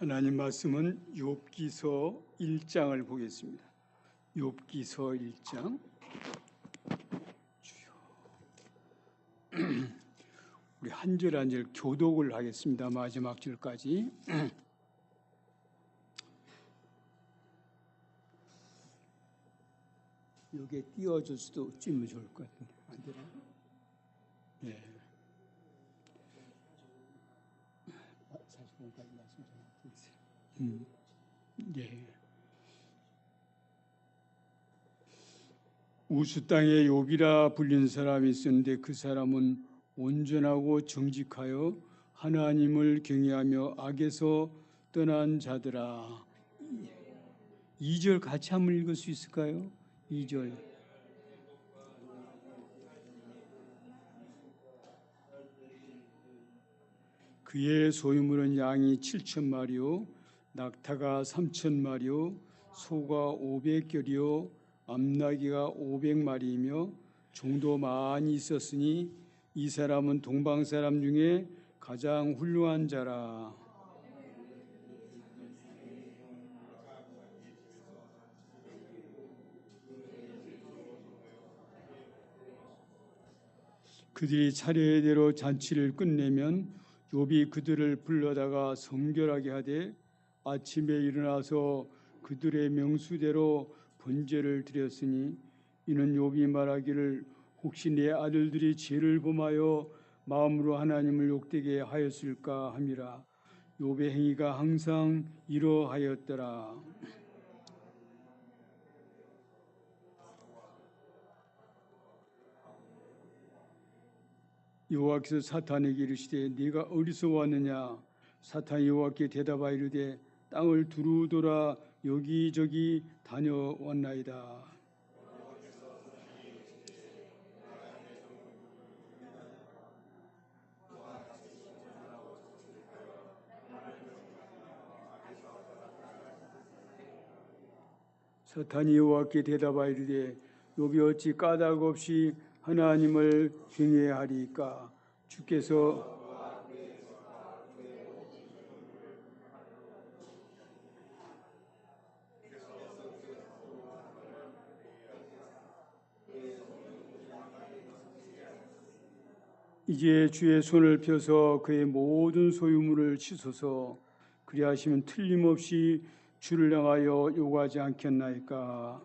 하나님 말씀은 욥기서 1장을 보겠습니다. 욥기서 1장. 우리 한 절 한 절 교독을 하겠습니다. 마지막 줄까지. 여기에 띄워줄 수도 찌면 좋을 것 같은데 안 되나? 네. 40분까지 말씀 좀 드리세요. 예. 우스 땅에 욥이라 불린 사람이 있었는데 그 사람은 온전하고 정직하여 하나님을 경외하며 악에서 떠난 자더라. 2절 같이 한번 읽을 수 있을까요? 2절. 그의 소유물은 양이 7,000마리요 낙타가 3,000마리요 소가 500결이요 암나귀가 500마리이며 종도 많이 있었으니 이 사람은 동방 사람 중에 가장 훌륭한 자라. 그들이 차례대로 잔치를 끝내면 욥이 그들을 불러다가 성결하게 하되 아침에 일어나서 그들의 명수대로 번제를 드렸으니 이는 욥이 말하기를 혹시 내 아들들이 죄를 범하여 마음으로 하나님을 욕되게 하였을까 함이라. 욥의 행위가 항상 이러하였더라. 여호와께서 사탄에게 이르시되 네가 어디서 왔느냐. 사탄이 여호와께 대답하여 이르되 땅을 두루 돌아 여기저기 다녀왔나이다. 사탄이 여호와께 대답하여 이르되 욥이 어찌 까닭 없이 하나님을 경외하리까. 주께서 이제 주의 손을 펴서 그의 모든 소유물을 치소서. 그리하시면 틀림없이 주를 향하여 요구하지 않겠나이까.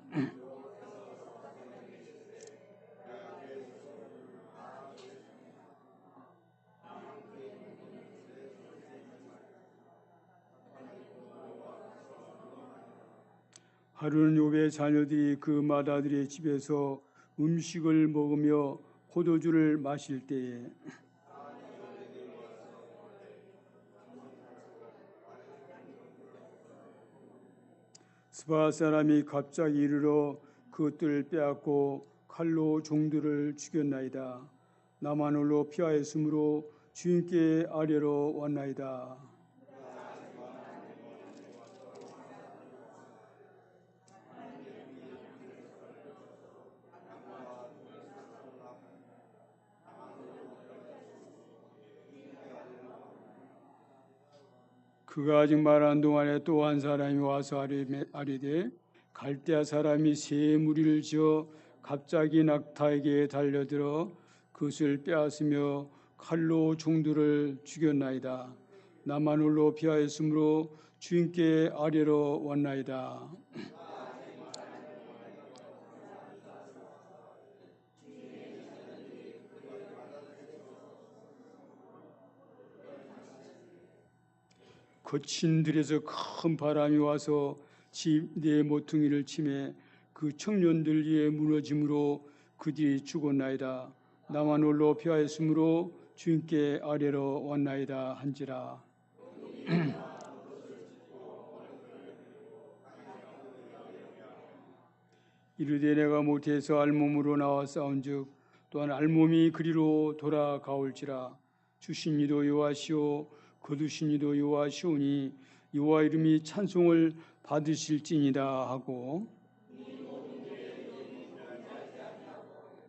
하루는 욥의 자녀들이 그 맏아들의 집에서 음식을 먹으며 포도주를 마실 때에 스바 사람이 갑자기 이르러 그것들을 빼앗고 칼로 종들을 죽였나이다. 나만 홀로 피하였으므로 주인께 아뢰러 왔나이다. 그가 아직 말하는 동안에 또 한 사람이 와서 아뢰되 갈대아 사람이 세 무리를 지어 갑자기 낙타에게 달려들어 그것을 빼앗으며 칼로 종들을 죽였나이다. 나만 홀로 피하였으므로 주인께 아뢰러 왔나이다. 거친 들에서 큰 바람이 와서 집 네 모퉁이를 치매 그 청년들 위에 무너짐으로 그들이 죽었나이다. 나만 홀로 피하였으므로 주인께 아뢰러 왔나이다 한지라. 이르되 내가 못해서 알몸으로 나와 싸운즉 또한 알몸이 그리로 돌아가올지라. 주신 이도 여호와시오 거두신 이도 여호와시오니 여호와 이름이 찬송을 받으실지니라 하고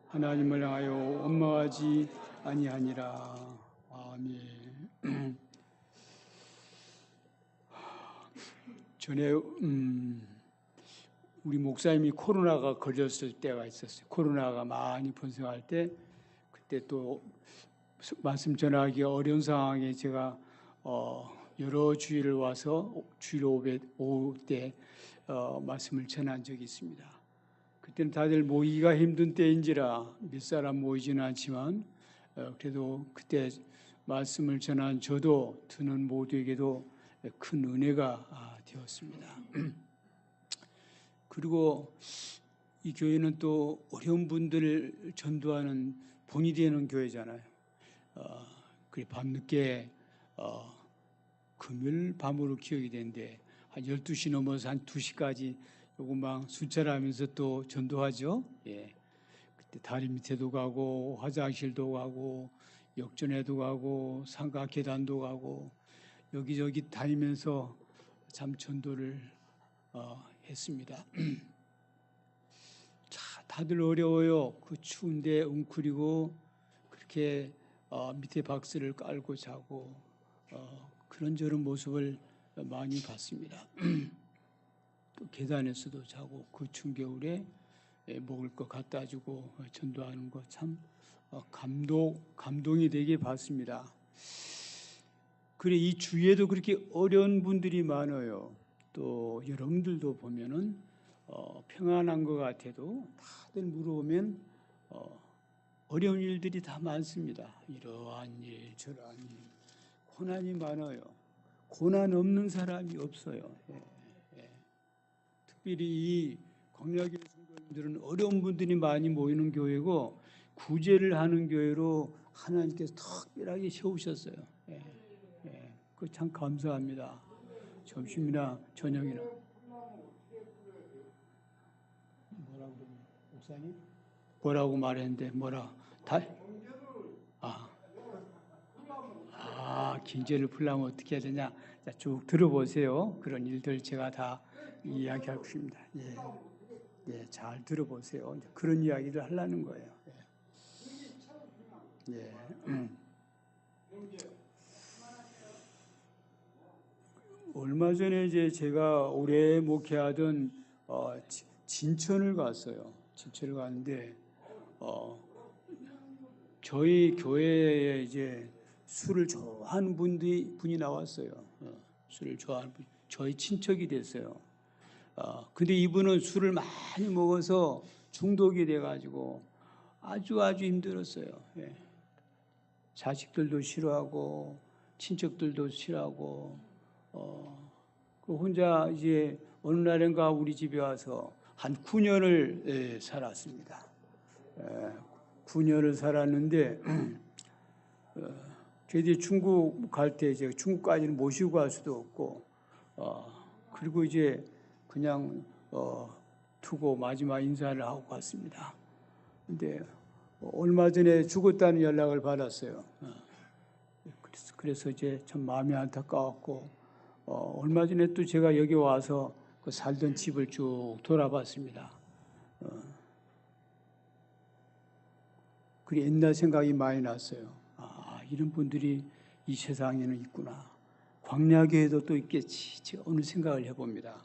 하나님을 향하여 원망하지 아니하니라. 아멘. 전에 우리 목사님이 코로나가 걸렸을 때가 있었어요. 코로나가 많이 번성할 때 그때 또 말씀 전하기 어려운 상황에 제가 여러 주일을 와서 주일 오후 때 말씀을 전한 적이 있습니다. 그때는 다들 모이기가 힘든 때인지라 몇 사람 모이지는 않지만 그래도 그때 말씀을 전한 저도 듣는 모두에게도 큰 은혜가 되었습니다. 그리고 이 교회는 또 어려운 분들을 전도하는 본이 되는 교회잖아요. 그래 밤늦게 금요일 밤으로 기억이 되는데 한 12시 넘어서 한 2시까지 요금방 순찰하면서 또 전도하죠. 예. 그때 다리 밑에도 가고 화장실도 가고 역전에도 가고 상가 계단도 가고 여기저기 다니면서 참 전도를 했습니다. 자, 다들 어려워요. 그 추운데 웅크리고 그렇게 밑에 박스를 깔고 자고 그런저런 모습을 많이 봤습니다. 또 계단에서도 자고 그 추운 겨울에 먹을 거 갖다 주고 전도하는 거 참 감동이 되게 봤습니다. 그래 이 주위에도 그렇게 어려운 분들이 많아요. 또 여러분들도 보면은 평안한 것 같아도 다들 물어보면 어려운 일들이 다 많습니다. 이러한 일 저러한 일 고난이 많아요. 고난 없는 사람이 없어요. 특별히 이 광야교회 성도님들은 어려운 분들이 많이 모이는 교회고 구제를 하는 교회로 하나님께서 특별하게 세우셨어요. 그 참 감사합니다. 점심이나 저녁이나 뭐라고 목사님? 뭐라고 말했는데 뭐라 긴제를 풀려면 어떻게 해야 되냐? 자, 쭉 들어보세요. 그런 일들 제가 다 이야기할 것입니다. 잘 들어보세요. 이제 그런 이야기를 하려는 거예요. 얼마 전에 이제 제가 오래 목회하던 진천을 갔어요. 진천을 갔는데 저희 교회에 이제 술을 좋아하는 분이 나왔어요. 술을 좋아하는 분, 저희 친척이 됐어요. 근데 이분은 술을 많이 먹어서 중독이 돼가지고 아주 힘들었어요. 자식들도 싫어하고 친척들도 싫어하고 그 혼자 이제 어느 날인가 우리 집에 와서 한 9년을 살았습니다. 9년을 살았는데 저희들이 중국 갈 때 이제 중국까지는 모시고 갈 수도 없고 그리고 이제 그냥 두고 마지막 인사를 하고 갔습니다. 근데 얼마 전에 죽었다는 연락을 받았어요. 그래서 이제 참 마음이 안타까웠고 얼마 전에 또 제가 여기 와서 그 살던 집을 쭉 돌아봤습니다. 그리 옛날 생각이 많이 났어요. 이런 분들이 이 세상에는 있구나. 광야교회도 또 있겠지. 제가 오늘 생각을 해봅니다.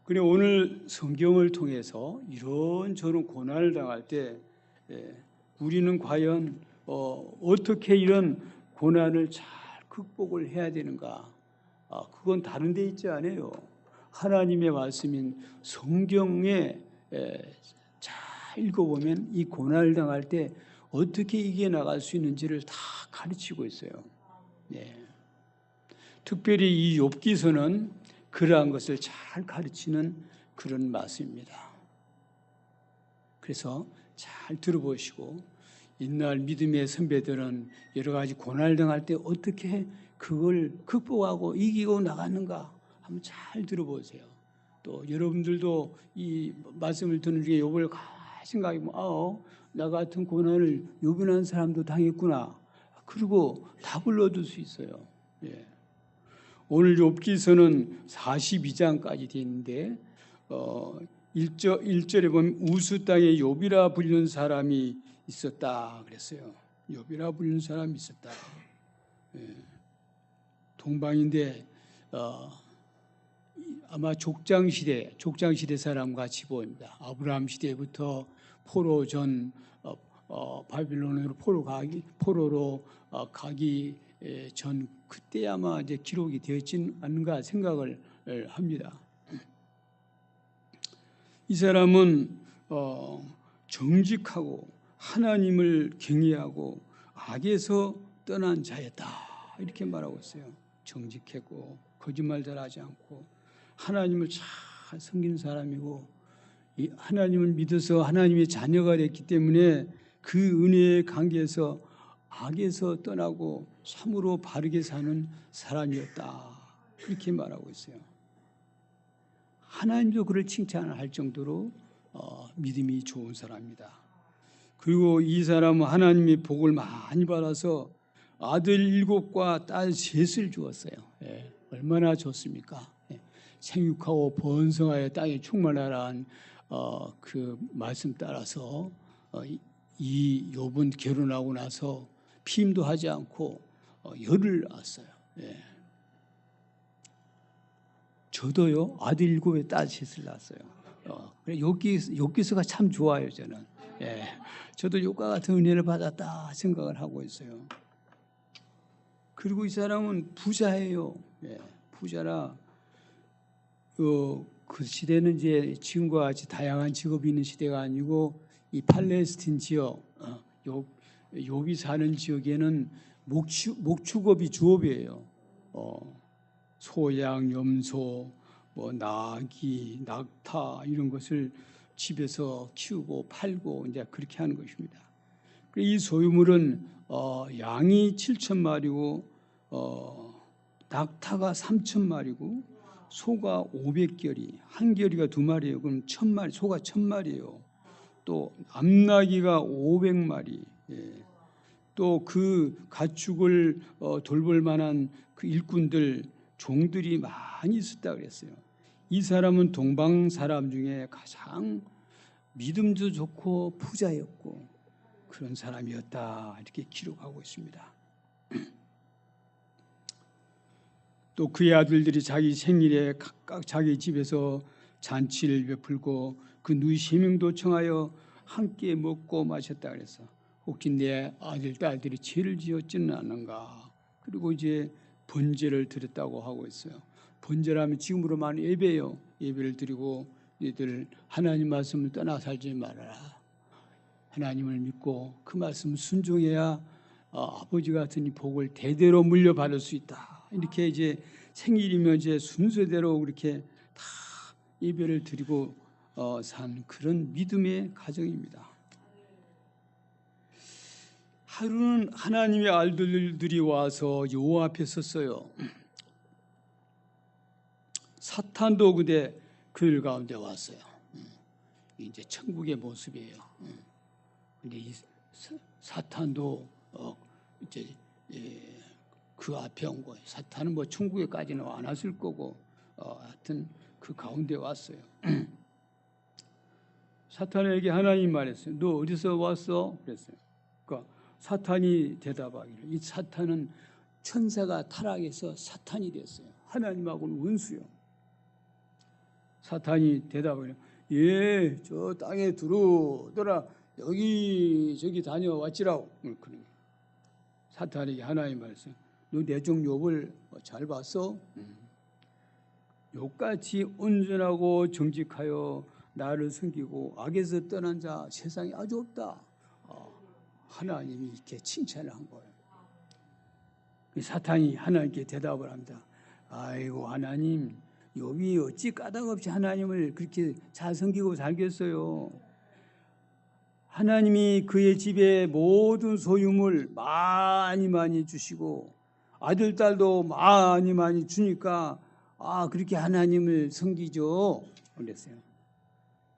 그래 오늘 성경을 통해서 이런저런 고난을 당할 때 우리는 과연 어떻게 이런 고난을 잘 극복을 해야 되는가? 그건 다른 데 있지 않아요. 하나님의 말씀인 성경에 잘 읽어보면 이 고난을 당할 때 어떻게 이겨나갈 수 있는지를 다 가르치고 있어요. 특별히 이 욥기서는 그러한 것을 잘 가르치는 그런 말씀입니다. 그래서 잘 들어보시고 옛날 믿음의 선배들은 여러 가지 고난을 당할 때 어떻게 그걸 극복하고 이기고 나가는가 한번 잘 들어보세요. 또 여러분들도 이 말씀을 듣는 중에 욥을 생각해보면 나 같은 고난을 욥이라는 사람도 당했구나. 그리고 답을 얻을 수 있어요. 오늘 욥기서는 42장까지 되어 있는데 1절에 보면 우스 땅에 욥이라 불리는 사람이 있었다 그랬어요. 욥이라 불리는 사람이 있었다. 동방인데 아마 족장 시대 사람 같이 보입니다. 아브라함 시대부터 포로 전 바빌론으로 포로로 가기 전 그때 아마 이제 기록이 되었지 않는가 생각을 합니다. 이 사람은 정직하고 하나님을 경외하고 악에서 떠난 자였다 이렇게 말하고 있어요. 정직했고 거짓말 잘하지 않고 하나님을 잘 섬기는 사람이고 하나님을 믿어서 하나님의 자녀가 됐기 때문에 그 은혜의 관계에서 악에서 떠나고 참으로 바르게 사는 사람이었다 그렇게 말하고 있어요. 하나님도 그를 칭찬할 정도로 믿음이 좋은 사람입니다. 그리고 이 사람은 하나님의 복을 많이 받아서 아들 7과 딸 3을 주었어요. 얼마나 좋습니까? 생육하고 번성하여 땅에 충만하라는 그 말씀 따라서 이 욥은 결혼하고 나서 피임도 하지 않고 열을 낳았어요. 저도요 아들 7에 딸 3을 낳았어요. 욥기서가 참 좋아요 저는. 저도 욥과 같은 은혜를 받았다 생각을 하고 있어요. 그리고 이 사람은 부자예요. 부자라 그 시대는 이제 지금과 같이 다양한 직업이 있는 시대가 아니고 이 팔레스틴 지역 욥이 사는 지역에는 목축업이 주업이에요. 소양, 염소, 뭐 나귀, 낙타 이런 것을 집에서 키우고 팔고 이제 그렇게 하는 것입니다. 이 소유물은 양이 7,000마리고 낙타가 3,000마리고 소가 500결이, 한 결이가 2마리예요. 그럼 1,000마리, 소가 1,000마리예요. 또 암나귀가 500마리. 또 그 가축을 돌볼 만한 그 일꾼들, 종들이 많이 있었다 그랬어요. 이 사람은 동방 사람 중에 가장 믿음도 좋고 부자였고 그런 사람이었다 이렇게 기록하고 있습니다. 또 그의 아들들이 자기 생일에 각각 자기 집에서 잔치를 베풀고 그 누이 3명도 청하여 함께 먹고 마셨다 그래서 혹시 내 아들 딸들이 죄를 지었지는 않는가. 그리고 이제 번제를 드렸다고 하고 있어요. 번제라면 지금으로 말하면 예배예요. 예배를 드리고 너희들 하나님 말씀을 떠나 살지 말아라. 하나님을 믿고 그 말씀 순종해야 아버지 같은 이 복을 대대로 물려받을 수 있다. 이렇게 이제 생일이면 이제 순서대로 그렇게 다 예배를 드리고 산 그런 믿음의 가정입니다. 하루는 하나님의 아들들이 와서 여호와 앞에 섰어요. 사탄도 그대 그들 가운데 왔어요. 이제 천국의 모습이에요. 근데 이 사탄도 이제 그 앞에 온 거예요. 사탄은 뭐 천국에까지는 안 왔을 거고 하여튼 그 가운데 왔어요. 사탄에게 하나님 말했어요. 너 어디서 왔어? 그랬어요. 그러니까 사탄이 대답하기를 이 사탄은 천사가 타락해서 사탄이 됐어요. 하나님하고는 원수요. 사탄이 대답하기를 예, 저 땅에 들어오더라. 여기저기 다녀왔지라고. 사탄에게 하나님 말했어요. 너 내 종 욥을 잘 봤어? 욥같이 온전하고 정직하여 나를 섬기고 악에서 떠난 자 세상에 아주 없다. 하나님이 이렇게 칭찬을 한 거예요. 사탄이 하나님께 대답을 합니다. 아이고 하나님, 욥이 어찌 까닭없이 하나님을 그렇게 잘 섬기고 살겠어요. 하나님이 그의 집에 모든 소유물 많이 주시고 아들 딸도 많이 주니까 그렇게 하나님을 섬기죠. 그랬어요.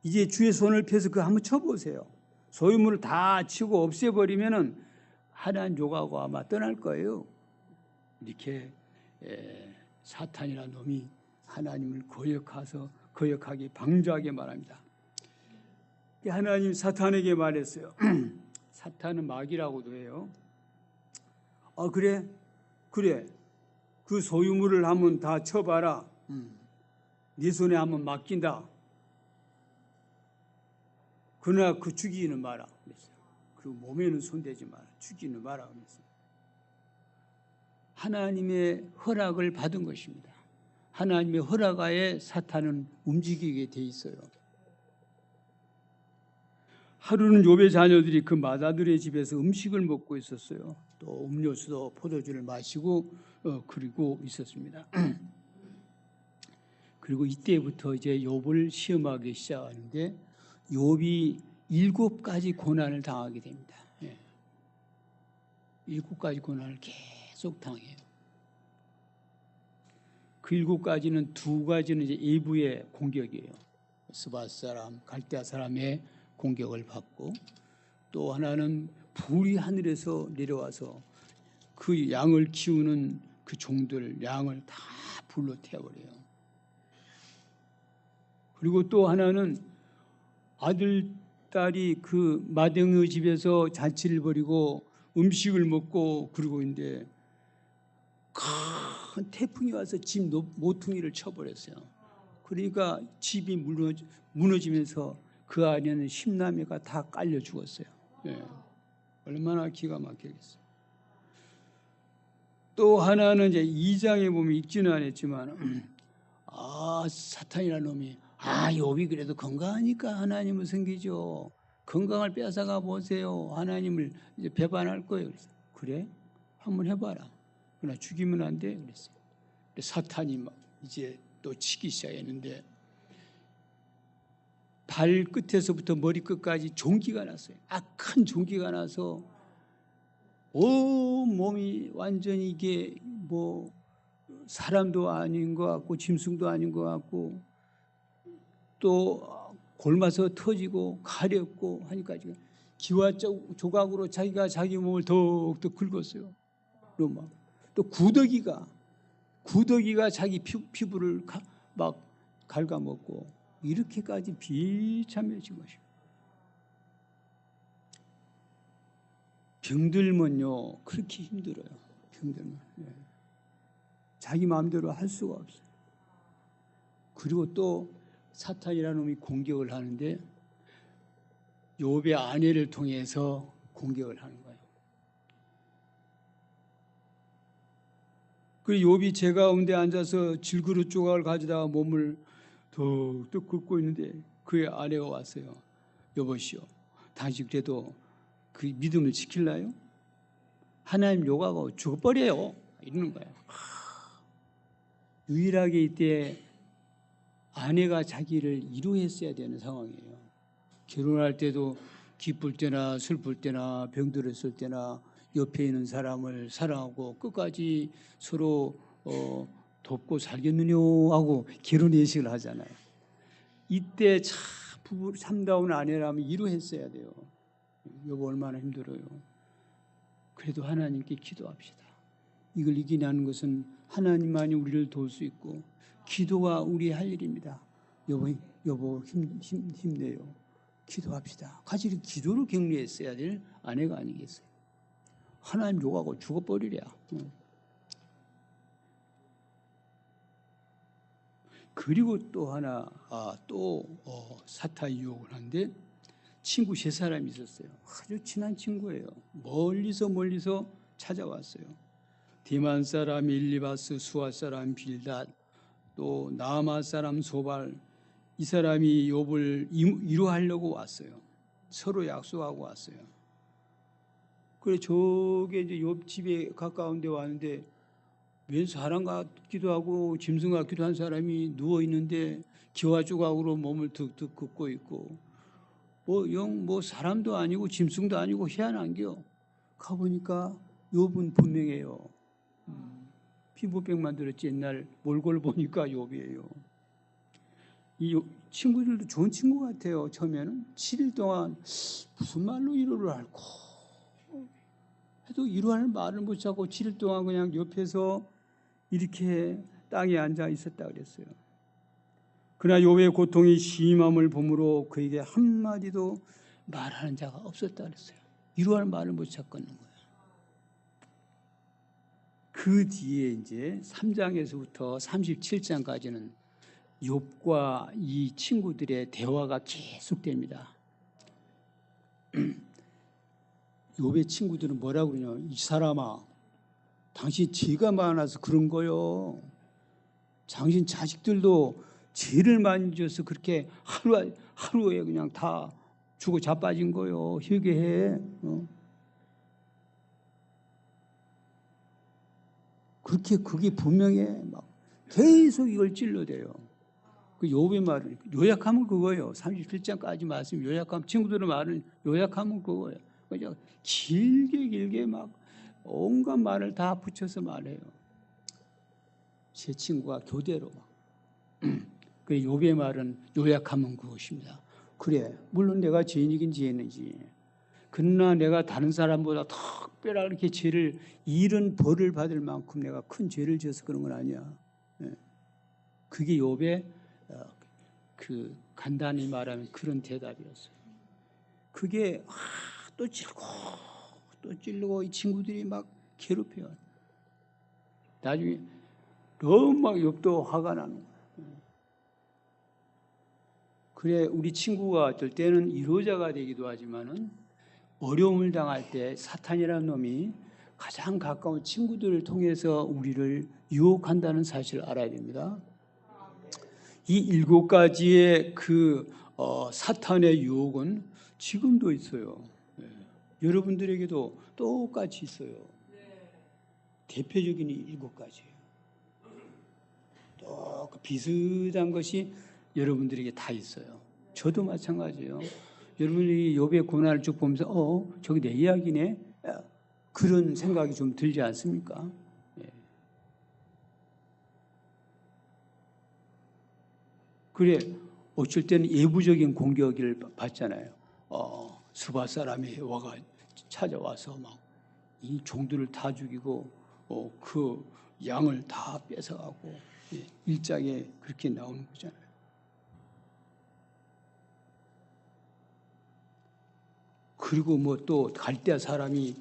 이제 주의 손을 펴서 그거 한번 쳐보세요. 소유물을 다 치고 없애버리면은 하나님 욕하고 아마 떠날 거예요. 이렇게 사탄이라는 놈이 하나님을 거역하게 방조하게 말합니다. 하나님 사탄에게 말했어요. 사탄은 마귀라고도 해요. 그래 그 소유물을 한번 다 쳐봐라. 네 손에 한번 맡긴다. 그러나 그 죽이는 마라. 그리고 몸에는 손대지 마라. 죽이는 마라. 하나님의 허락을 받은 것입니다. 하나님의 허락하에 사탄은 움직이게 돼 있어요. 하루는 욥의 자녀들이 그 마다들의 집에서 음식을 먹고 있었어요. 또 음료수도 포도주를 마시고 그리고 있었습니다. 그리고 이때부터 이제 욥을 시험하기 시작하는데 욥이 7가지 고난을 당하게 됩니다. 7가지 고난을 계속 당해요. 그 7가지는 2가지는 이제 외부의 공격이에요. 스밧 사람, 갈대아 사람의 공격을 받고, 또 하나는 불이 하늘에서 내려와서 그 양을 키우는 그 종들, 양을 다 불로 태워버려요. 그리고 또 하나는 아들, 딸이 그 마병의 집에서 잔치를 벌이고 음식을 먹고 그러고 있는데 큰 태풍이 와서 집 모퉁이를 쳐버렸어요. 그러니까 집이 무너지면서 그 안에는 십나미가 다 깔려 죽었어요. 얼마나 기가 막히겠어요. 또 하나는 이제 2장에 보면 읽지는 않았지만 사탄이라는 놈이 욥이 그래도 건강하니까 하나님을 섬기죠. 건강을 뺏어가 보세요. 하나님을 이제 배반할 거예요. 그래서 그래? 한번 해봐라. 그러나 죽이면 안 돼. 그랬어요. 사탄이 막 이제 또 치기 시작했는데 발 끝에서부터 머리 끝까지 종기가 났어요. 악한 종기가 나서 온 몸이 완전히 이게 뭐 사람도 아닌 것 같고 짐승도 아닌 것 같고 또 골마서 터지고 가렵고 하니까 기와 조각으로 자기가 자기 몸을 더욱더 긁었어요. 그리고 또 구더기가 자기 피부를 막 갉아먹고 이렇게까지 비참해진 것이에요. 병들면요 그렇게 힘들어요. 병들면 자기 마음대로 할 수가 없어요. 그리고 또 사탄이라는 놈이 공격을 하는데 욥의 아내를 통해서 공격을 하는 거예요. 그리고 욥이 제 가운데 앉아서 질그릇 조각을 가져다가 몸을 더욱더 긁고 있는데 그의 아내가 왔어요. 여보시오, 당신 그래도 그 믿음을 지킬라요? 하나님 욕하고 죽어버려요. 이러는 거예요. 유일하게 이때 아내가 자기를 위로했어야 되는 상황이에요. 결혼할 때도 기쁠 때나 슬플 때나 병들었을 때나 옆에 있는 사람을 사랑하고 끝까지 서로 돕고 살겠느냐 하고 결혼 예식을 하잖아요. 이때 참 부부 참다운 아내라면 위로했어야 돼요. 여보 얼마나 힘들어요. 그래도 하나님께 기도합시다. 이걸 이기냐는 것은 하나님만이 우리를 도울 수 있고 기도가 우리의 할 일입니다. 여보 힘내요. 기도합시다. 같이 기도를 격려했어야 될 아내가 아니겠어요. 하나님 욕하고 죽어버리랴. 그리고 또 하나 사탄이 유혹을 하는데 친구 3사람이 있었어요. 아주 친한 친구예요. 멀리서 찾아왔어요. 디만 사람 일리바스, 수아 사람 빌닷, 또 나아마 사람 소발, 이 사람이 욥을 위로하려고 왔어요. 서로 약속하고 왔어요. 그래 저게 이제 욥 집에 가까운 데 왔는데 웬 사람 같기도 하고 짐승 같기도 한 사람이 누워 있는데 기와 조각으로 몸을 득득 긋고 있고 뭐 사람도 아니고 짐승도 아니고 희한한겨. 가보니까 욥은 분명해요. 피부병 만들었지 옛날 몰골 보니까 욥이에요. 이 친구들도 좋은 친구 같아요. 처음에는 7일 동안 무슨 말로 위로를 할고 해도 위로하는 말을 못 찾고 7일 동안 그냥 옆에서 이렇게 땅에 앉아 있었다 그랬어요. 그러나 욥의 고통이 심함을 보므로 그에게 한마디도 말하는 자가 없었다 그랬어요. 위로하는 말을 못 찾겠는 거예요. 그 뒤에 이제 3장에서부터 37장까지는 욥과 이 친구들의 대화가 계속됩니다. 욥의 친구들은 뭐라고 그러냐? 이 사람아, 당신 죄가 많아서 그런 거요. 당신 자식들도 죄를 많이 져서 그렇게 하루에 그냥 다 죽어 자빠진 거요. 회개해. 그게 분명해. 막 계속 이걸 찔러대요. 그 욥의 말은 요약하면 그거예요. 37장까지 말씀 요약하면, 친구들의 말은 요약하면 그거예요. 그냥 길게 막 온갖 말을 다 붙여서 말해요. 제 친구가 교대로 막. 그 욥의 말은 요약하면 그것입니다. 그래, 물론 내가 죄인이긴 죄인이지. 그러나 내가 다른 사람보다 특별하게 이렇게 죄를 이런 벌을 받을 만큼 내가 큰 죄를 지어서 그런 건 아니야. 그게 욥의 그 간단히 말하면 그런 대답이었어요. 그게 또 찔르고 이 친구들이 막 괴롭혀요. 나중에 너무 막 욥도 화가 나는 거예요. 그래, 우리 친구가 어떨 때는 위로자가 되기도 하지만은 어려움을 당할 때 사탄이라는 놈이 가장 가까운 친구들을 통해서 우리를 유혹한다는 사실을 알아야 됩니다. 이 7가지의 그 사탄의 유혹은 지금도 있어요. 여러분들에게도 똑같이 있어요. 대표적인 7가지예요. 또 그 비슷한 것이 여러분들에게 다 있어요. 저도 마찬가지예요. 여러분이 욥의 고난을 쭉 보면서 저기 내 이야기네? 그런 생각이 좀 들지 않습니까? 그래, 어쩔 때는 예부적인 공격을 받잖아요. 수바 사람이 찾아와서 막 이 종들을 다 죽이고 그 양을 다 뺏어가고 일장에 그렇게 나오는 거잖아요. 그리고 뭐 또 갈대아 사람이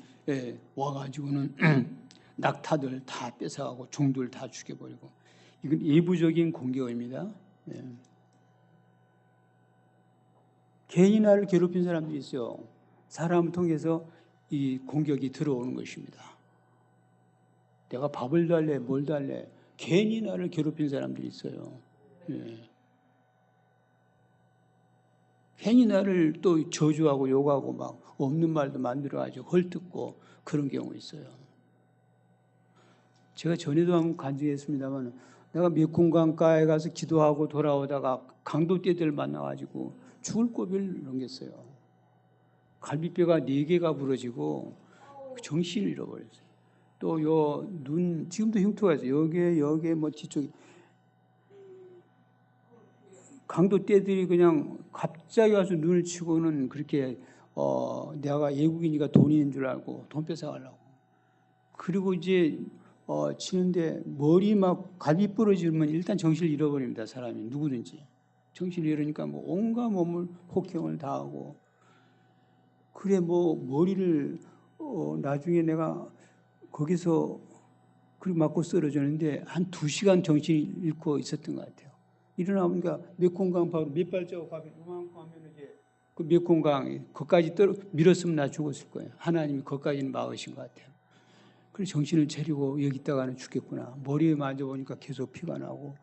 와가지고는 낙타들 다 뺏어가고 종들 다 죽여버리고, 이건 예부적인 공격입니다. 괜히 나를 괴롭힌 사람들이 있어요. 사람을 통해서 이 공격이 들어오는 것입니다. 내가 밥을 달래 뭘 달래 괜히 나를 괴롭힌 사람들이 있어요. 괜히 나를 또 저주하고 욕하고 막 없는 말도 만들어가지고 헐뜯고 그런 경우 있어요. 제가 전에도 한번 간증했습니다만, 내가 메콩강가에 가서 기도하고 돌아오다가 강도떼들 만나가지고 죽을 고비를 넘겼어요. 갈비뼈가 4개가 부러지고 정신을 잃어버렸어요. 또 요 눈 지금도 흉터가 있어요. 여기에 뭐 뒤쪽에 강도떼들이 그냥 갑자기 와서 눈을 치고는 그렇게 내가 외국인이니까 돈이 있는 줄 알고 돈 뺏어가려고. 그리고 이제 치는데 머리 막 갈비 부러지면 일단 정신을 잃어버립니다. 사람이 누구든지 정신을 잃으니까 뭐 온갖 몸을 폭행을 당하고. 그래 뭐 머리를 나중에 내가 거기서 그리고 맞고 쓰러졌는데 한 2시간 정신을 잃고 있었던 것 같아요. 일어나보니까 메콩강 바로 몇 발자국 가면 요만큼 하면 이제 그 메콩강이 거기까지 밀었으면 나 죽었을 거예요. 하나님이 거기까지는 막으신 것 같아요. 그래서 정신을 차리고 여기 있다가는 죽겠구나. 머리에 만져보니까 계속 피가 나고,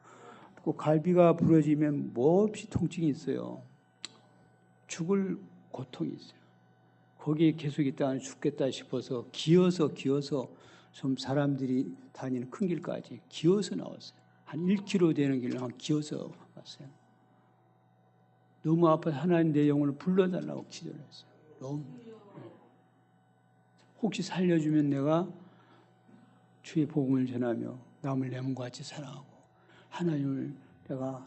또 갈비가 부러지면 몹시 통증이 있어요. 죽을 고통이 있어요. 거기에 계속 있다가는 죽겠다 싶어서 기어서 좀 사람들이 다니는 큰 길까지 기어서 나왔어요. 한 1km 되는 길을 기어서 왔어요. 너무 아파서 하나님 내 영혼을 불러달라고 기도를 했어요. 너무. 혹시 살려주면 내가 주의 복음을 전하며 남을 내 몸과 같이 사랑하고 하나님을 내가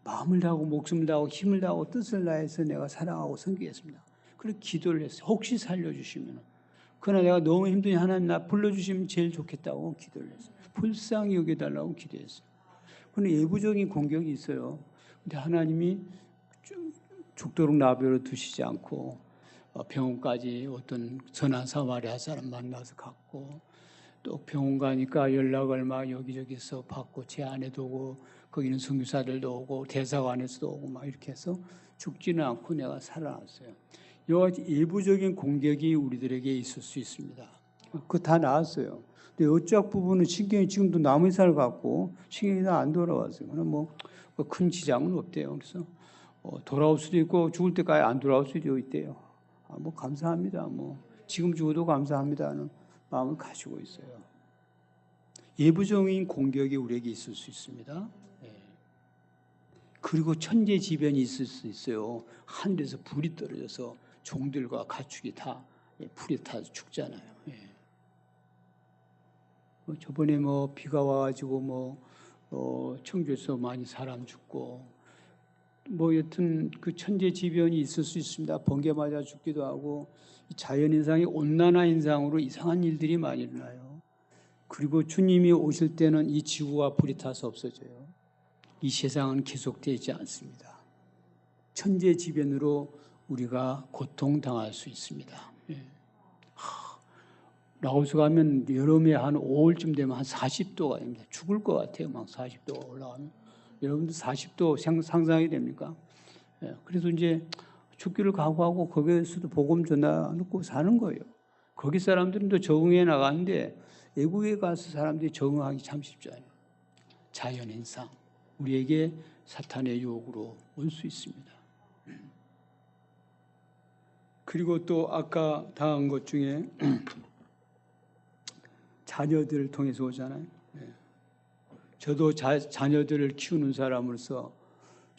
마음을 다하고 목숨을 다하고 힘을 다하고 뜻을 다해서 내가 사랑하고 섬기겠습니다. 그렇게 기도를 했어요. 혹시 살려주시면. 그러나 내가 너무 힘드니 하나님 나 불러주시면 제일 좋겠다고 기도를 했어요. 불쌍히 여겨달라고 기도했어요. 그런데 예부적인 공격이 있어요. 근데 하나님이 죽도록 나병으로 두시지 않고 병원까지 어떤 선한 사마리아 사람 만나서 갔고, 또 병원 가니까 연락을 막 여기저기서 받고 제 안에 두고 거기는 선교사들도 오고 대사관에서도 오고 막 이렇게 해서 죽지는 않고 내가 살아났어요. 이와 같이 일부적인 공격이 우리들에게 있을 수 있습니다. 그거 다 나았어요. 근데 어쩌학 부분은 신경이 지금도 나무살 같고 신경이 다 안 돌아왔어요. 뭐 큰 지장은 없대요. 그래서 돌아올 수도 있고 죽을 때까지 안 돌아올 수도 있대요. 뭐 감사합니다. 뭐 지금 죽어도 감사합니다는 마음을 가지고 있어요. 예부적인 공격이 우리에게 있을 수 있습니다. 그리고 천재지변이 있을 수 있어요. 하늘에서 불이 떨어져서 종들과 가축이 다 불이 타서 죽잖아요. 저번에 뭐 비가 와가지고 청주에서 많이 사람 죽고 여튼 그 천재지변이 있을 수 있습니다. 번개 맞아 죽기도 하고 자연현상이 온난화현상으로 이상한 일들이 많이 일어나요. 그리고 주님이 오실 때는 이 지구가 불이 타서 없어져요. 이 세상은 계속되지 않습니다. 천재지변으로 우리가 고통당할 수 있습니다. 라오스 가면 여름에 한 5월쯤 되면 한 40도가 됩니다. 죽을 것 같아요. 막 40도가 올라가면. 여러분들 40도 상상이 됩니까? 그래서 이제 죽기를 각오하고 거기에서도 복음 전하고 사는 거예요. 거기 사람들은 또 적응해 나가는데 외국에 가서 사람들이 적응하기 참 쉽지 않아요. 자연현상. 우리에게 사탄의 유혹으로 올 수 있습니다. 그리고 또 아까 당한 것 중에 자녀들을 통해서 오잖아요. 저도 자녀들을 키우는 사람으로서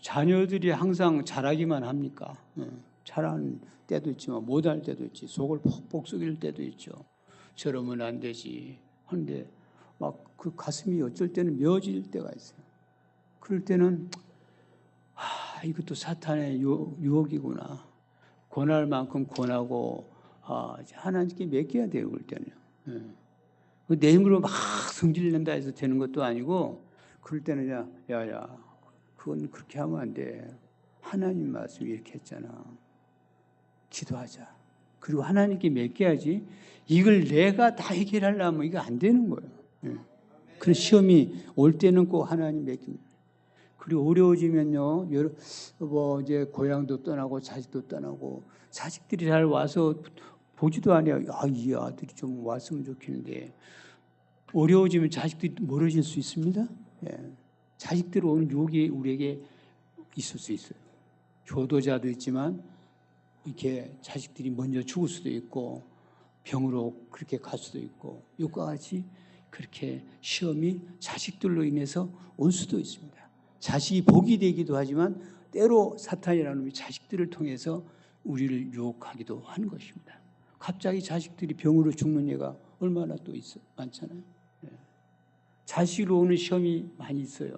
자녀들이 항상 잘하기만 합니까? 잘하는 때도 있지만 못할 때도 있지. 속을 퍽퍽 썩일 때도 있죠. 저러면 안 되지. 하는데 막 그 가슴이 어쩔 때는 메어질 때가 있어요. 그럴 때는 이것도 사탄의 유혹이구나. 권할 만큼 권하고 하나님께 맡겨야 돼요. 그럴 때는. 내 힘으로 막 성질 낸다 해서 되는 것도 아니고 그럴 때는 야야 그건 그렇게 하면 안 돼. 하나님 말씀이 이렇게 했잖아. 기도하자. 그리고 하나님께 맡겨야지. 이걸 내가 다 해결하려면 이거 안 되는 거예요. 그런 시험이 올 때는 꼭 하나님 맡깁니다. 그리고 어려워지면요, 이제 고향도 떠나고 자식도 떠나고 자식들이 잘 와서 보지도 않아요. 이 아들이 좀 왔으면 좋겠는데 어려워지면 자식들이 멀어질 수 있습니다. 자식들 오는 유혹이 우리에게 있을 수 있어요. 효도자도 있지만 이렇게 자식들이 먼저 죽을 수도 있고 병으로 그렇게 갈 수도 있고 이것과 같이 그렇게 시험이 자식들로 인해서 올 수도 있습니다. 자식이 복이 되기도 하지만 때로 사탄이라는 놈이 자식들을 통해서 우리를 유혹하기도 하는 것입니다. 갑자기 자식들이 병으로 죽는 예가 얼마나 또 많잖아요. 자식으로 오는 시험이 많이 있어요.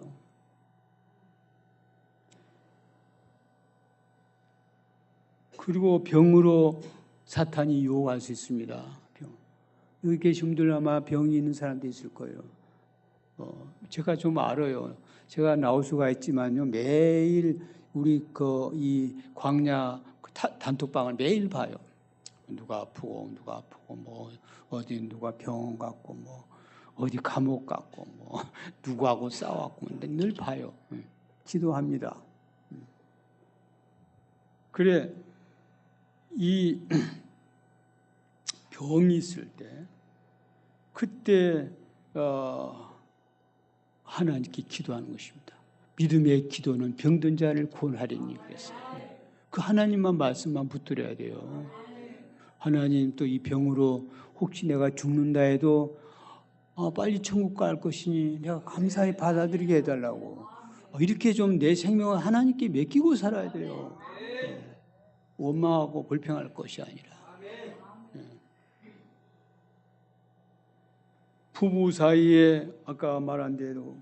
그리고 병으로 사탄이 유혹할 수 있습니다. 여기 계신 분들 아마 병이 있는 사람도 있을 거예요. 제가 좀 알아요. 제가 나우스가 있지만요. 매일 우리 이 광야 단톡방을 매일 봐요. 누가 아프고 뭐 어디 누가 병원 갔고 뭐 어디 감옥 갔고 뭐 누구하고 싸웠고 늘 봐요. 기도합니다. 그래 이 병이 있을 때 그때 하나님께 기도하는 것입니다. 믿음의 기도는 병든 자를 구원하리니 그랬어요. 그 하나님만 말씀만 붙들어야 돼요. 하나님 또 이 병으로 혹시 내가 죽는다 해도 빨리 천국 갈 것이니 내가 감사히 받아들이게 해달라고 이렇게 좀 내 생명을 하나님께 맡기고 살아야 돼요. 원망하고 불평할 것이 아니라. 부부 사이에 아까 말한 대로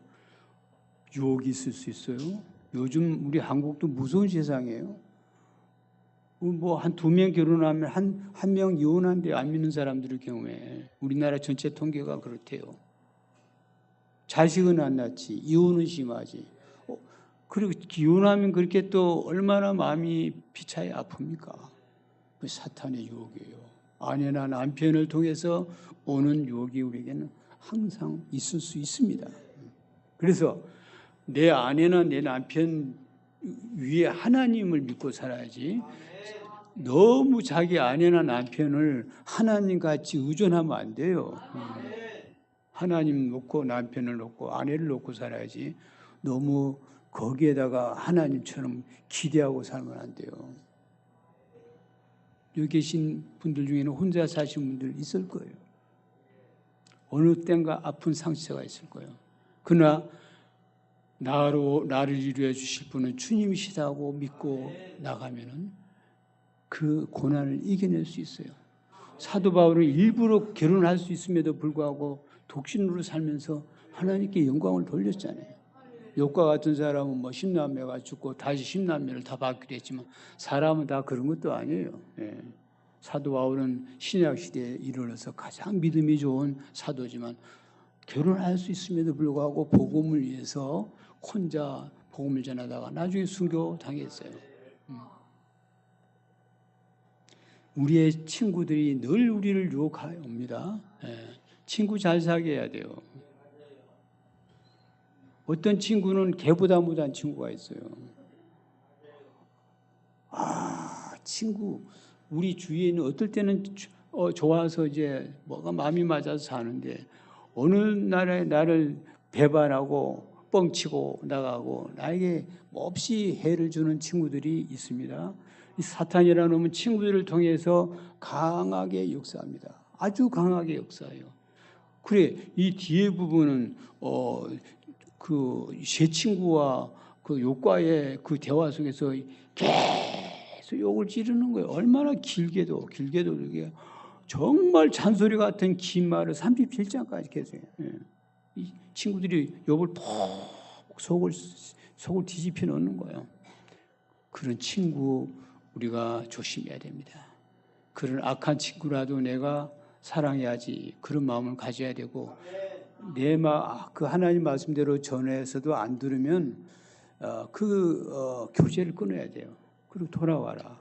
유혹이 있을 수 있어요. 요즘 우리 한국도 무서운 세상이에요. 뭐 한 2명 결혼하면 한 명 이혼한데 안 믿는 사람들의 경우에 우리나라 전체 통계가 그렇대요. 자식은 안 낳지, 이혼은 심하지. 그리고 이혼하면 그렇게 또 얼마나 마음이 비차에 아픕니까? 그 사탄의 유혹이에요. 아내나 남편을 통해서 오는 유혹이 우리에게는 항상 있을 수 있습니다. 그래서 내 아내나 내 남편 위에 하나님을 믿고 살아야지. 너무 자기 아내나 남편을 하나님같이 의존하면 안 돼요. 하나님 놓고 남편을 놓고 아내를 놓고 살아야지. 너무 거기에다가 하나님처럼 기대하고 살면 안 돼요. 여기 계신 분들 중에는 혼자 사신 분들 있을 거예요. 어느 땐가 아픈 상처가 있을 거예요. 그러나 나를 이루어 주실 분은 주님이시다고 믿고 나가면은 그 고난을 이겨낼 수 있어요. 사도 바울은 일부러 결혼할 수 있음에도 불구하고 독신으로 살면서 하나님께 영광을 돌렸잖아요. 욥과 같은 사람은 뭐 10남매가 죽고 다시 10남매를 다 받기로 했지만 사람은 다 그런 것도 아니에요. 예. 사도 바울은 신약 시대에 이르러서 가장 믿음이 좋은 사도지만 결혼할 수 있음에도 불구하고 복음을 위해서 혼자 복음을 전하다가 나중에 순교 당했어요. 우리의 친구들이 늘 우리를 유혹합니다. 친구 잘 사귀어야 돼요. 어떤 친구는 개보다 못한 친구가 있어요. 친구 우리 주위에 있는 어떨 때는 좋아서 이제 뭐가 마음이 맞아서 사는데 어느 날에 나를 배반하고 뻥치고 나가고 나에게 몹시 해를 주는 친구들이 있습니다. 이 사탄이라는 놈은 친구들을 통해서 강하게 역사합니다. 아주 강하게 역사해요. 그래 이 뒤에 부분은 그 제 친구와 그 욥과의 그 대화 속에서 계속 욕을 지르는 거예요. 얼마나 길게도 이게 정말 잔소리 같은 긴 말을 37장까지 계속 해요. 이 친구들이 욥을 푹 속을 뒤집혀 놓는 거예요. 그런 친구 우리가 조심해야 됩니다. 그런 악한 친구라도 내가 사랑해야지 그런 마음을 가져야 되고 그 하나님 말씀대로 전해서도 안 들으면 교제를 끊어야 돼요. 그리고 돌아와라.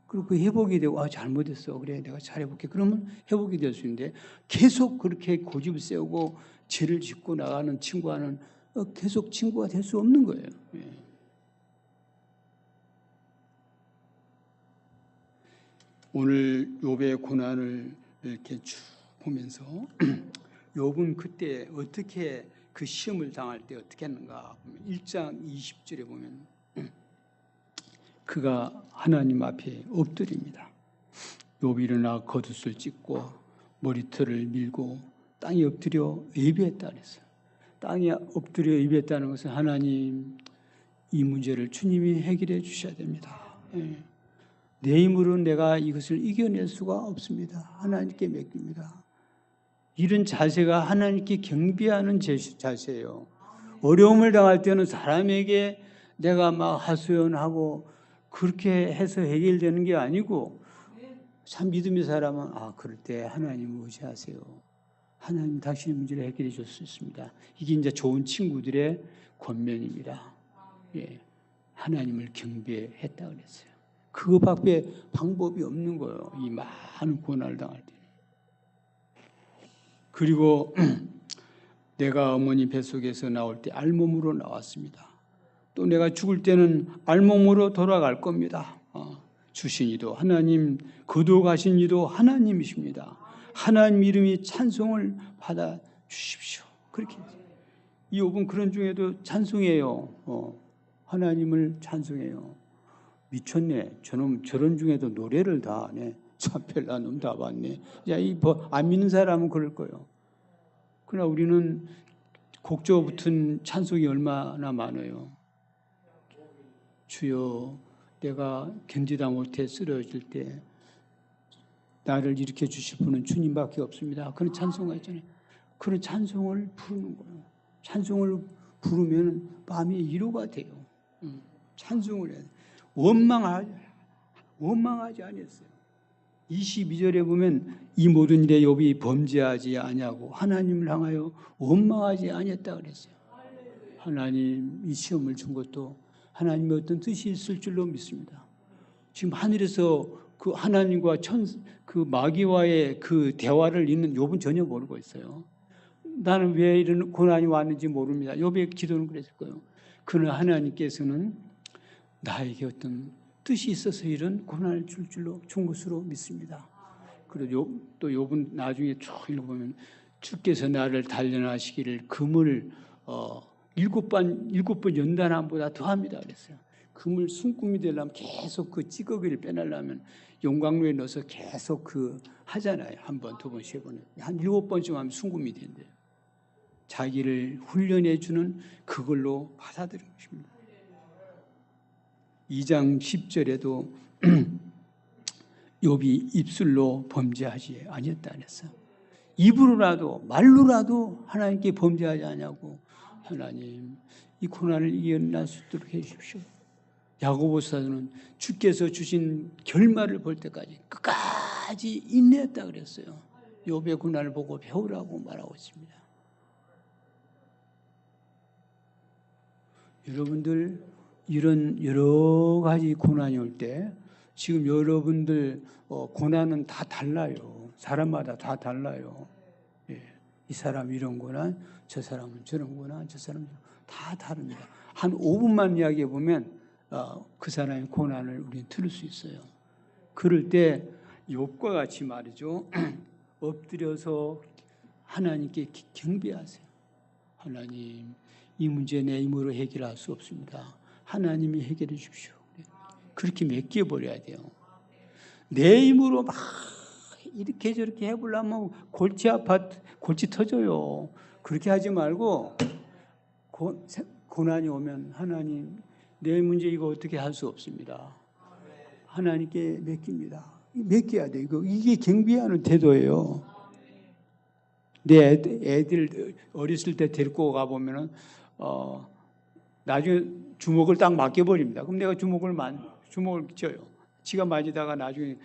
그리고 그 회복이 되고 잘못했어. 그래 내가 잘해볼게. 그러면 회복이 될 수 있는데 계속 그렇게 고집을 세우고 죄를 짓고 나가는 친구와는 계속 친구가 될 수 없는 거예요. 예. 오늘 욥의 고난을 이렇게 쭉 보면서 욥은 그때 어떻게 그 시험을 당할 때 어떻게 했는가 보면 1장 20절에 보면 그가 하나님 앞에 엎드립니다. 욥이 일어나 겉옷을 찢고 머리털을 밀고 땅에 엎드려 예배했다 그랬어요. 땅에 엎드려 예배했다는 것은 하나님 이 문제를 주님이 해결해 주셔야 됩니다. 내 힘으로는 내가 이것을 이겨낼 수가 없습니다. 하나님께 맡깁니다. 이런 자세가 하나님께 경배하는 자세예요. 어려움을 당할 때는 사람에게 내가 막 하소연하고 그렇게 해서 해결되는 게 아니고 참 믿음의 사람은 그럴 때 하나님을 의지하세요. 하나님 당신의 문제를 해결해 줄 수 있습니다. 이게 이제 좋은 친구들의 권면입니다. 예, 하나님을 경배했다 그랬어요. 그거밖에 방법이 없는 거예요. 이 많은 고난을 당할 때. 그리고 내가 어머니 뱃속에서 나올 때 알몸으로 나왔습니다. 또 내가 죽을 때는 알몸으로 돌아갈 겁니다. 주신 이도 하나님, 거두어가신 이도 하나님이십니다. 하나님 이름이 찬송을 받아 주십시오. 그렇게 이 욥은 그런 중에도 찬송해요. 하나님을 찬송해요. 미쳤네. 저놈 저런 중에도 노래를 다 하네. 참 별난 놈 다 봤네. 안 믿는 사람은 그럴 거예요. 그러나 우리는 곡조 붙은 찬송이 얼마나 많아요. 주여 내가 견디다 못해 쓰러질 때 나를 일으켜 주실 분은 주님밖에 없습니다. 그런 찬송가 있잖아요. 그런 찬송을 부르는 거예요. 찬송을 부르면 마음이 위로가 돼요. 찬송을 해야 돼요. 원망하지 않았어요. 22절에 보면 이 모든 일에 욥이 범죄하지 아니하고 하나님을 향하여 원망하지 아니했다 그랬어요. 하나님 이 시험을 준 것도 하나님의 어떤 뜻이 있을 줄로 믿습니다. 지금 하늘에서 그 하나님과 그 마귀와의 그 대화를 잇는 욥은 전혀 모르고 있어요. 나는 왜 이런 고난이 왔는지 모릅니다. 욥의 기도는 그랬을 거예요. 그러나 하나님께서는 나에게 어떤 뜻이 있어서 이런 고난을 준 것으로 믿습니다. 그리고 또 욥은 나중에 쭉 읽어보면 주께서 나를 단련하시기를 금을 7번 연단함보다 더합니다 그랬어요. 금을 숨꿈이 되려면 계속 그 찌꺼기를 빼내려면 용광로에 넣어서 계속 하잖아요. 한 번, 두 번, 세 번. 한 7번쯤 하면 숨꿈이 된대요. 자기를 훈련해 주는 그걸로 받아들인 것입니다. 2장 10절에도 욥이 입술로 범죄하지 아니었다 그랬어요. 입으로라도 말로라도 하나님께 범죄하지 않냐고. 하나님 이 고난을 이겨낼 수 있도록 해 주십시오. 야고보서는 주께서 주신 결말을 볼 때까지 끝까지 인내했다 그랬어요. 욥의 고난을 보고 배우라고 말하고 있습니다. 여러분들 이런 여러 가지 고난이 올 때 지금 여러분들 고난은 다 달라요. 사람마다 다 달라요. 예. 이 사람 이런 고난, 저 사람은 저런 고난, 저 사람은 다 다릅니다. 한 5분만 이야기해 보면 그 사람의 고난을 우리는 들을 수 있어요. 그럴 때 욥과 같이 말이죠. 엎드려서 하나님께 경배하세요. 하나님, 이 문제 내 힘으로 해결할 수 없습니다. 하나님이 해결해 주십시오. 그렇게 맡겨버려야 돼요. 내 힘으로 막 이렇게 저렇게 해보려면 골치 터져요. 그렇게 하지 말고 고난이 오면 하나님, 내 문제 이거 어떻게 할 수 없습니다. 하나님께 맡깁니다. 맡겨야 돼. 이게 경배하는 태도예요. 내 애들 어렸을 때 데리고 가보면은 나중에 주먹을 딱 맡겨버립니다. 그럼 내가 주먹을 져요. 지가 맞이다가 나중에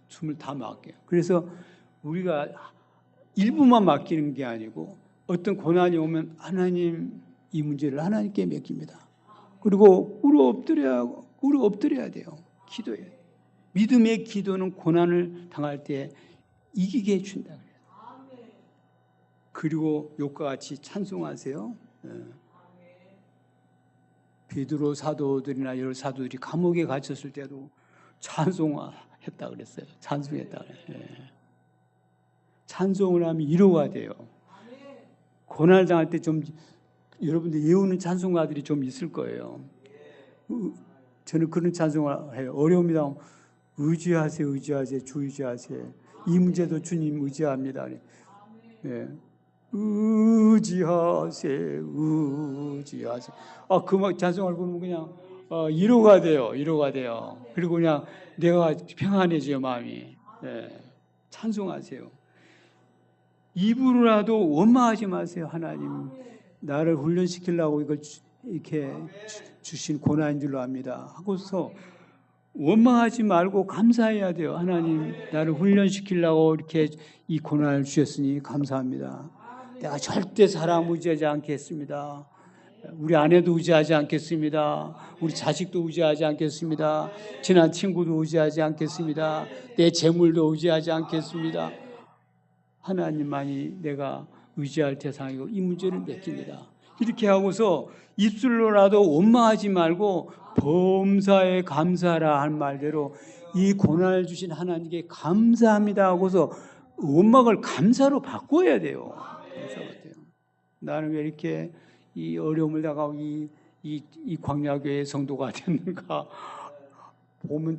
숨을 다 맡겨요. 그래서 우리가 일부만 맡기는 게 아니고 어떤 고난이 오면 하나님, 이 문제를 하나님께 맡깁니다. 그리고 울어 엎드려야 돼요. 기도해야 돼요. 믿음의 기도는 고난을 당할 때 이기게 해준다. 그리고 욥과 같이 찬송하세요. 베드로 사도들이나 여러 사도들이 감옥에 갇혔을 때도 찬송했다 그랬어요. 찬송했다 그래요. 찬송을 하면 위로가 돼요. 고난을 당할 때 좀 여러분들 예우는 찬송가들이 좀 있을 거예요. 저는 그런 찬송을 해요. 어려움이 나오면 의지하세요, 의지하세요, 주 의지하세요. 이 문제도 주님 의지합니다. 예. 의지하세요, 의지하세요. 그 찬송을 부르면 그냥 위로가 돼요, 위로가 돼요. 그리고 그냥 내가 평안해져요, 마음이. 예. 찬송하세요. 입으로라도 원망하지 마세요. 하나님, 나를 훈련시키려고 이걸 이렇게 주신 고난인 줄로 압니다. 하고서 원망하지 말고 감사해야 돼요. 하나님, 나를 훈련시키려고 이렇게 이 고난을 주셨으니 감사합니다. 내가 절대 사람 의지하지 않겠습니다. 우리 아내도 의지하지 않겠습니다. 우리 자식도 의지하지 않겠습니다. 친한 친구도 의지하지 않겠습니다. 내 재물도 의지하지 않겠습니다. 하나님만이 내가 의지할 대상이고 이 문제를 맡깁니다. 이렇게 하고서 입술로라도 원망하지 말고 범사에 감사라 한 말대로 이 고난을 주신 하나님께 감사합니다 하고서 원망을 감사로 바꿔야 돼요. 나는 왜 이렇게 이 어려움을 당하고 이 광야교회 성도가 됐는가 보면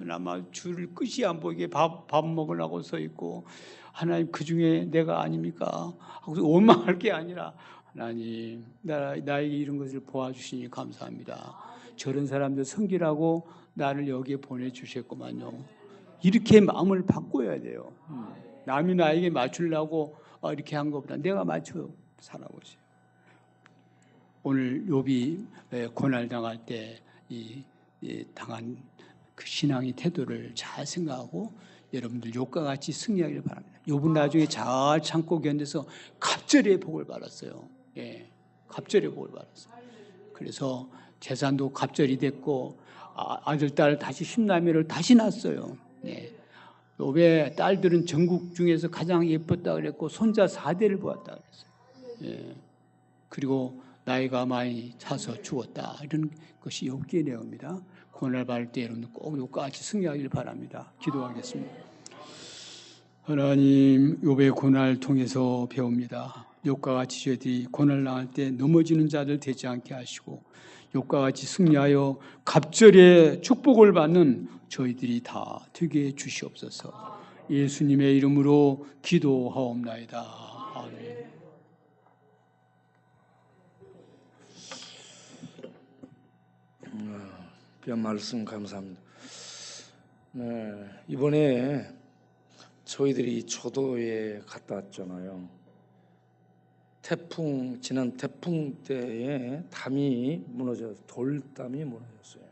아마 줄 끝이 안 보이게 밥 먹으려고 서 있고 하나님 그 중에 내가 아닙니까? 하고서 원망할 게 아니라 하나님 나에게 이런 것을 보아주시니 감사합니다. 저런 사람들 섬기라고 나를 여기에 보내주셨구만요. 이렇게 마음을 바꿔야 돼요. 남이 나에게 맞추려고 이렇게 한 것보다 내가 맞춰 살아보세요. 오늘 욥이 고난을 당할 때 당한 그 신앙의 태도를 잘 생각하고 여러분들 욥과 같이 승리하기를 바랍니다. 욥은 나중에 잘 참고 견뎌서 갑절의 복을 받았어요. 예, 갑절의 복을 받았어요. 그래서 재산도 갑절이 됐고 아들, 딸 다시 10남매를 다시 낳았어요. 예. 욥의 딸들은 전국 중에서 가장 예뻤다 그랬고 손자 4대를 보았다 그랬어요. 예. 그리고 나이가 많이 차서 죽었다. 이런 것이 욥기의 내용입니다. 고난을 받을 때 여러분 꼭 욥과 같이 승리하기를 바랍니다. 기도하겠습니다. 하나님, 욥의 고난을 통해서 배웁니다. 욥과 같이 저희들이 고난을 당할 때 넘어지는 자들 되지 않게 하시고 욥과 같이 승리하여 갑절의 축복을 받는 저희들이 다 되게 해 주시옵소서. 예수님의 이름으로 기도하옵나이다. 아멘. 귀한 말씀 감사합니다. 네, 이번에 저희들이 초도에 갔다 왔잖아요. 지난 태풍 때에 담이 무너져서 돌담이 무너졌어요.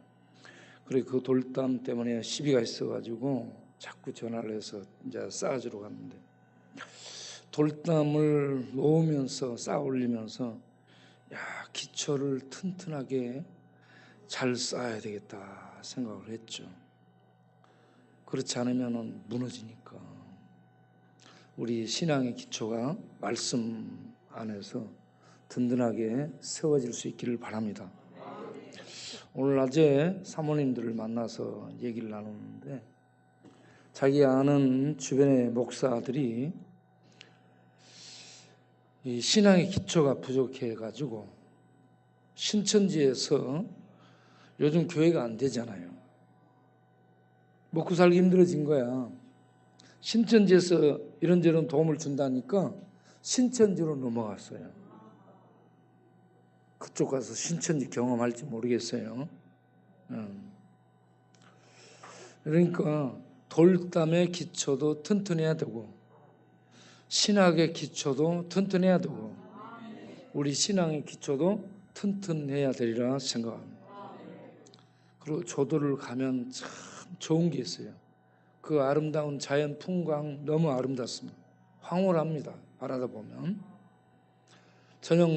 그리고 그 돌담 때문에 시비가 있어가지고 자꾸 전화를 해서 이제 쌓아주러 갔는데 돌담을 놓으면서 쌓아 올리면서 기초를 튼튼하게 잘 쌓아야 되겠다 생각을 했죠. 그렇지 않으면 무너지니까. 우리 신앙의 기초가 말씀 안에서 든든하게 세워질 수 있기를 바랍니다. 오늘 낮에 사모님들을 만나서 얘기를 나누는데 자기 아는 주변의 목사들이 이 신앙의 기초가 부족해가지고 신천지에서 요즘 교회가 안 되잖아요. 먹고 살기 힘들어진 거야. 신천지에서 이런저런 도움을 준다니까 신천지로 넘어갔어요. 그쪽 가서 신천지 경험할지 모르겠어요. 그러니까 돌담의 기초도 튼튼해야 되고 신학의 기초도 튼튼해야 되고 우리 신앙의 기초도 튼튼해야 되리라 생각합니다. 그리고 조도를 가면 참 좋은 게 있어요. 그 아름다운 자연 풍광 너무 아름답습니다. 황홀합니다. 바라다 보면 저녁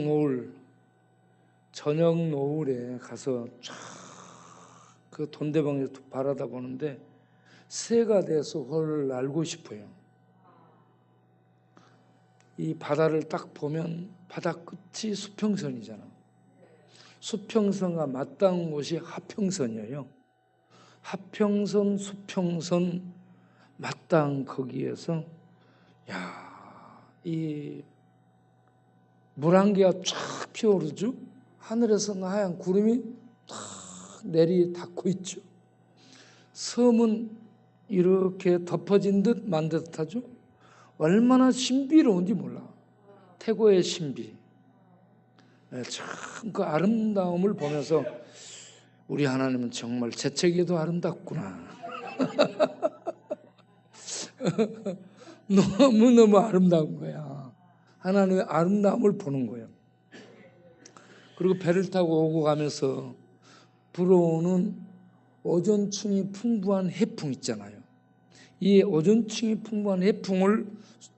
노을에 가서 쫙 그 돈대방에서 바라다 보는데 새가 돼서 홀 날고 싶어요. 이 바다를 딱 보면 바다 끝이 수평선이잖아. 수평선과 맞닿은 곳이 하평선이에요. 하평선, 수평선 맞닿은 거기에서 이 물안개가 쫙 피어오르죠. 하늘에서는 하얀 구름이 탁 내리 닿고 있죠. 섬은 이렇게 덮어진 듯 만 듯하죠. 얼마나 신비로운지 몰라. 태고의 신비. 참 그 아름다움을 보면서 우리 하나님은 정말 재채기도 아름답구나. 너무너무 아름다운 거야. 하나님의 아름다움을 보는 거예요. 그리고 배를 타고 오고 가면서 불어오는 오존층이 풍부한 해풍 있잖아요. 이 오존층이 풍부한 해풍을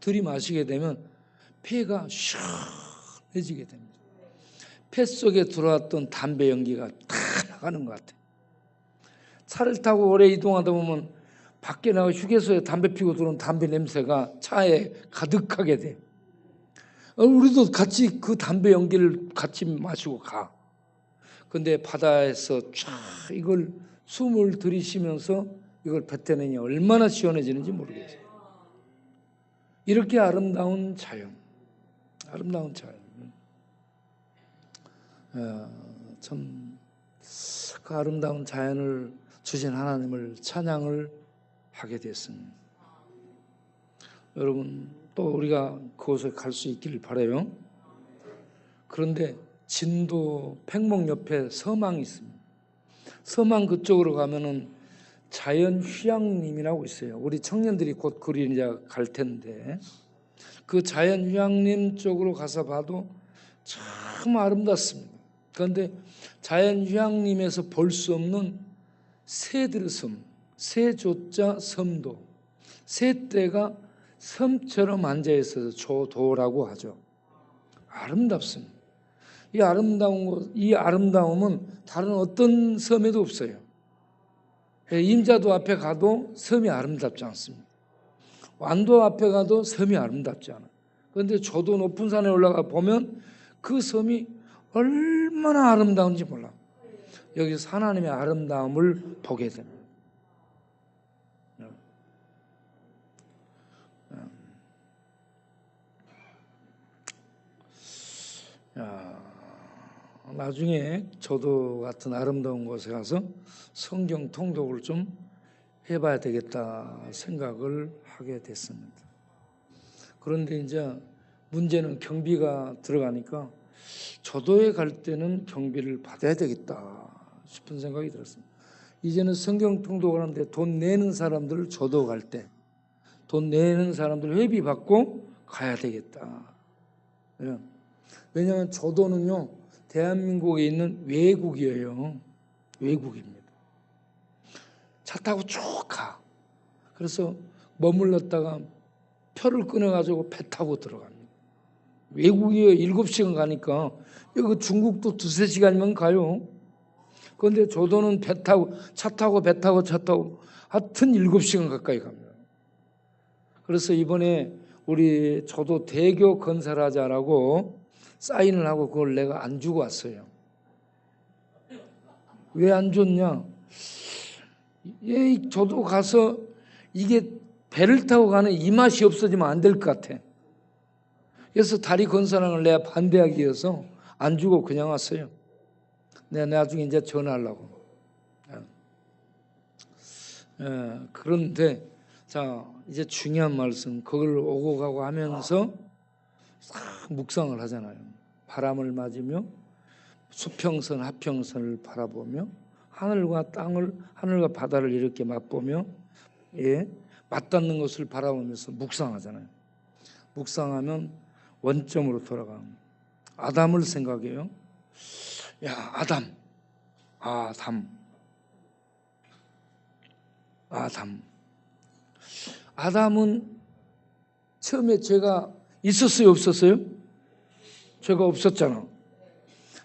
들이마시게 되면 폐가 시원해지게 됩니다. 폐 속에 들어왔던 담배 연기가 다 나가는 것 같아요. 차를 타고 오래 이동하다 보면 밖에 나가 휴게소에 담배 피고 들어온 담배 냄새가 차에 가득하게 돼. 우리도 같이 그 담배 연기를 같이 마시고 가. 근데 바다에서 쫙 이걸 숨을 들이쉬면서 이걸 뱉어내니 얼마나 시원해지는지 모르겠어요. 이렇게 아름다운 자연. 참 그 아름다운 자연을 주신 하나님을 찬양을 하게 됐습니다. 여러분 또 우리가 그곳에 갈 수 있기를 바라요. 그런데 진도 팽목 옆에 서망이 있습니다. 서망 그쪽으로 가면은 자연휴양림이라고 있어요. 우리 청년들이 곧 거기 이제 갈 텐데 그 자연휴양림 쪽으로 가서 봐도 참 아름답습니다. 그런데 자연휴양림에서 볼 수 없는 새들의 섬, 새조자 섬도, 새떼가 섬처럼 앉아있어서 조도라고 하죠. 아름답습니다. 이 아름다움은 다른 어떤 섬에도 없어요. 임자도 앞에 가도 섬이 아름답지 않습니다. 완도 앞에 가도 섬이 아름답지 않아. 그런데 저도 높은 산에 올라가 보면 그 섬이 얼마나 아름다운지 몰라. 여기서 하나님의 아름다움을 보게 됩니다. 나중에 저도 같은 아름다운 곳에 가서 성경 통독을 좀 해봐야 되겠다 생각을 하게 됐습니다. 그런데 이제 문제는 경비가 들어가니까 저도에 갈 때는 경비를 받아야 되겠다 싶은 생각이 들었습니다. 이제는 성경 통독을 하는데 돈 내는 사람들 저도 갈 때 돈 내는 사람들 회비 받고 가야 되겠다. 왜냐하면 저도는요 대한민국에 있는 외국이에요. 외국입니다. 차 타고 쭉 가. 그래서 머물렀다가 표를 끊어가지고 배 타고 들어갑니다. 외국이에요. 7시간 가니까 여기 중국도 2-3시간이면 가요. 그런데 저도는 배 타고 차 타고 배 타고 차 타고 하여튼 7시간 가까이 갑니다. 그래서 이번에 우리 저도 대교 건설하자라고 사인을 하고 그걸 내가 안 주고 왔어요. 왜 안 줬냐? 저도 가서 이게 배를 타고 가는 이 맛이 없어지면 안 될 것 같아. 그래서 다리 건설하는 걸 내가 반대하기 위해서 안 주고 그냥 왔어요. 내가 나중에 이제 전화하려고. 그런데 자 이제 중요한 말씀 그걸 오고 가고 하면서 묵상을 하잖아요. 바람을 맞으며 수평선 하평선을 바라보며 하늘과 땅을 하늘과 바다를 이렇게 맛보며 맞닿는 것을 바라보면서 묵상하잖아요. 묵상하면 원점으로 돌아가. 아담을 생각해요. 야 아담은 처음에 죄가 있었어요 없었어요? 죄가 없었잖아.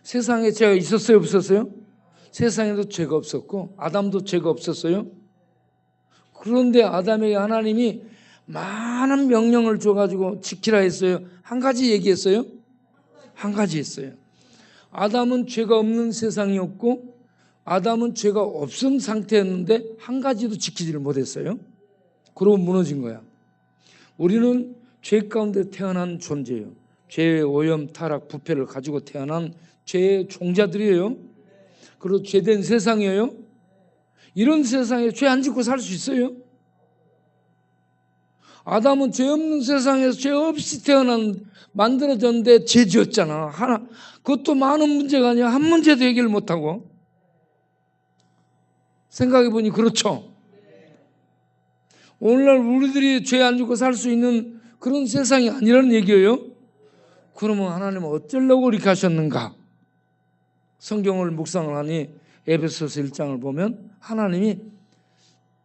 세상에 죄가 있었어요 없었어요? 세상에도 죄가 없었고 아담도 죄가 없었어요. 그런데 아담에게 하나님이 많은 명령을 줘가지고 지키라 했어요. 한 가지 얘기했어요? 한 가지 했어요. 아담은 죄가 없는 세상이었고 아담은 죄가 없은 상태였는데 한 가지도 지키지를 못했어요. 그러고 무너진 거야. 우리는 죄 가운데 태어난 존재예요. 죄의 오염, 타락, 부패를 가지고 태어난 죄의 종자들이에요. 그리고 죄된 세상이에요. 이런 세상에 죄 안 짓고 살 수 있어요? 아담은 죄 없는 세상에서 죄 없이 만들어졌는데 죄 지었잖아. 그것도 많은 문제가 아니야. 한 문제도 해결 못하고. 생각해보니 그렇죠. 오늘날 우리들이 죄 안 짓고 살 수 있는 그런 세상이 아니라는 얘기예요. 그러면 하나님은 어쩌려고 이렇게 하셨는가? 성경을 묵상을 하니 에베소서 1장을 보면 하나님이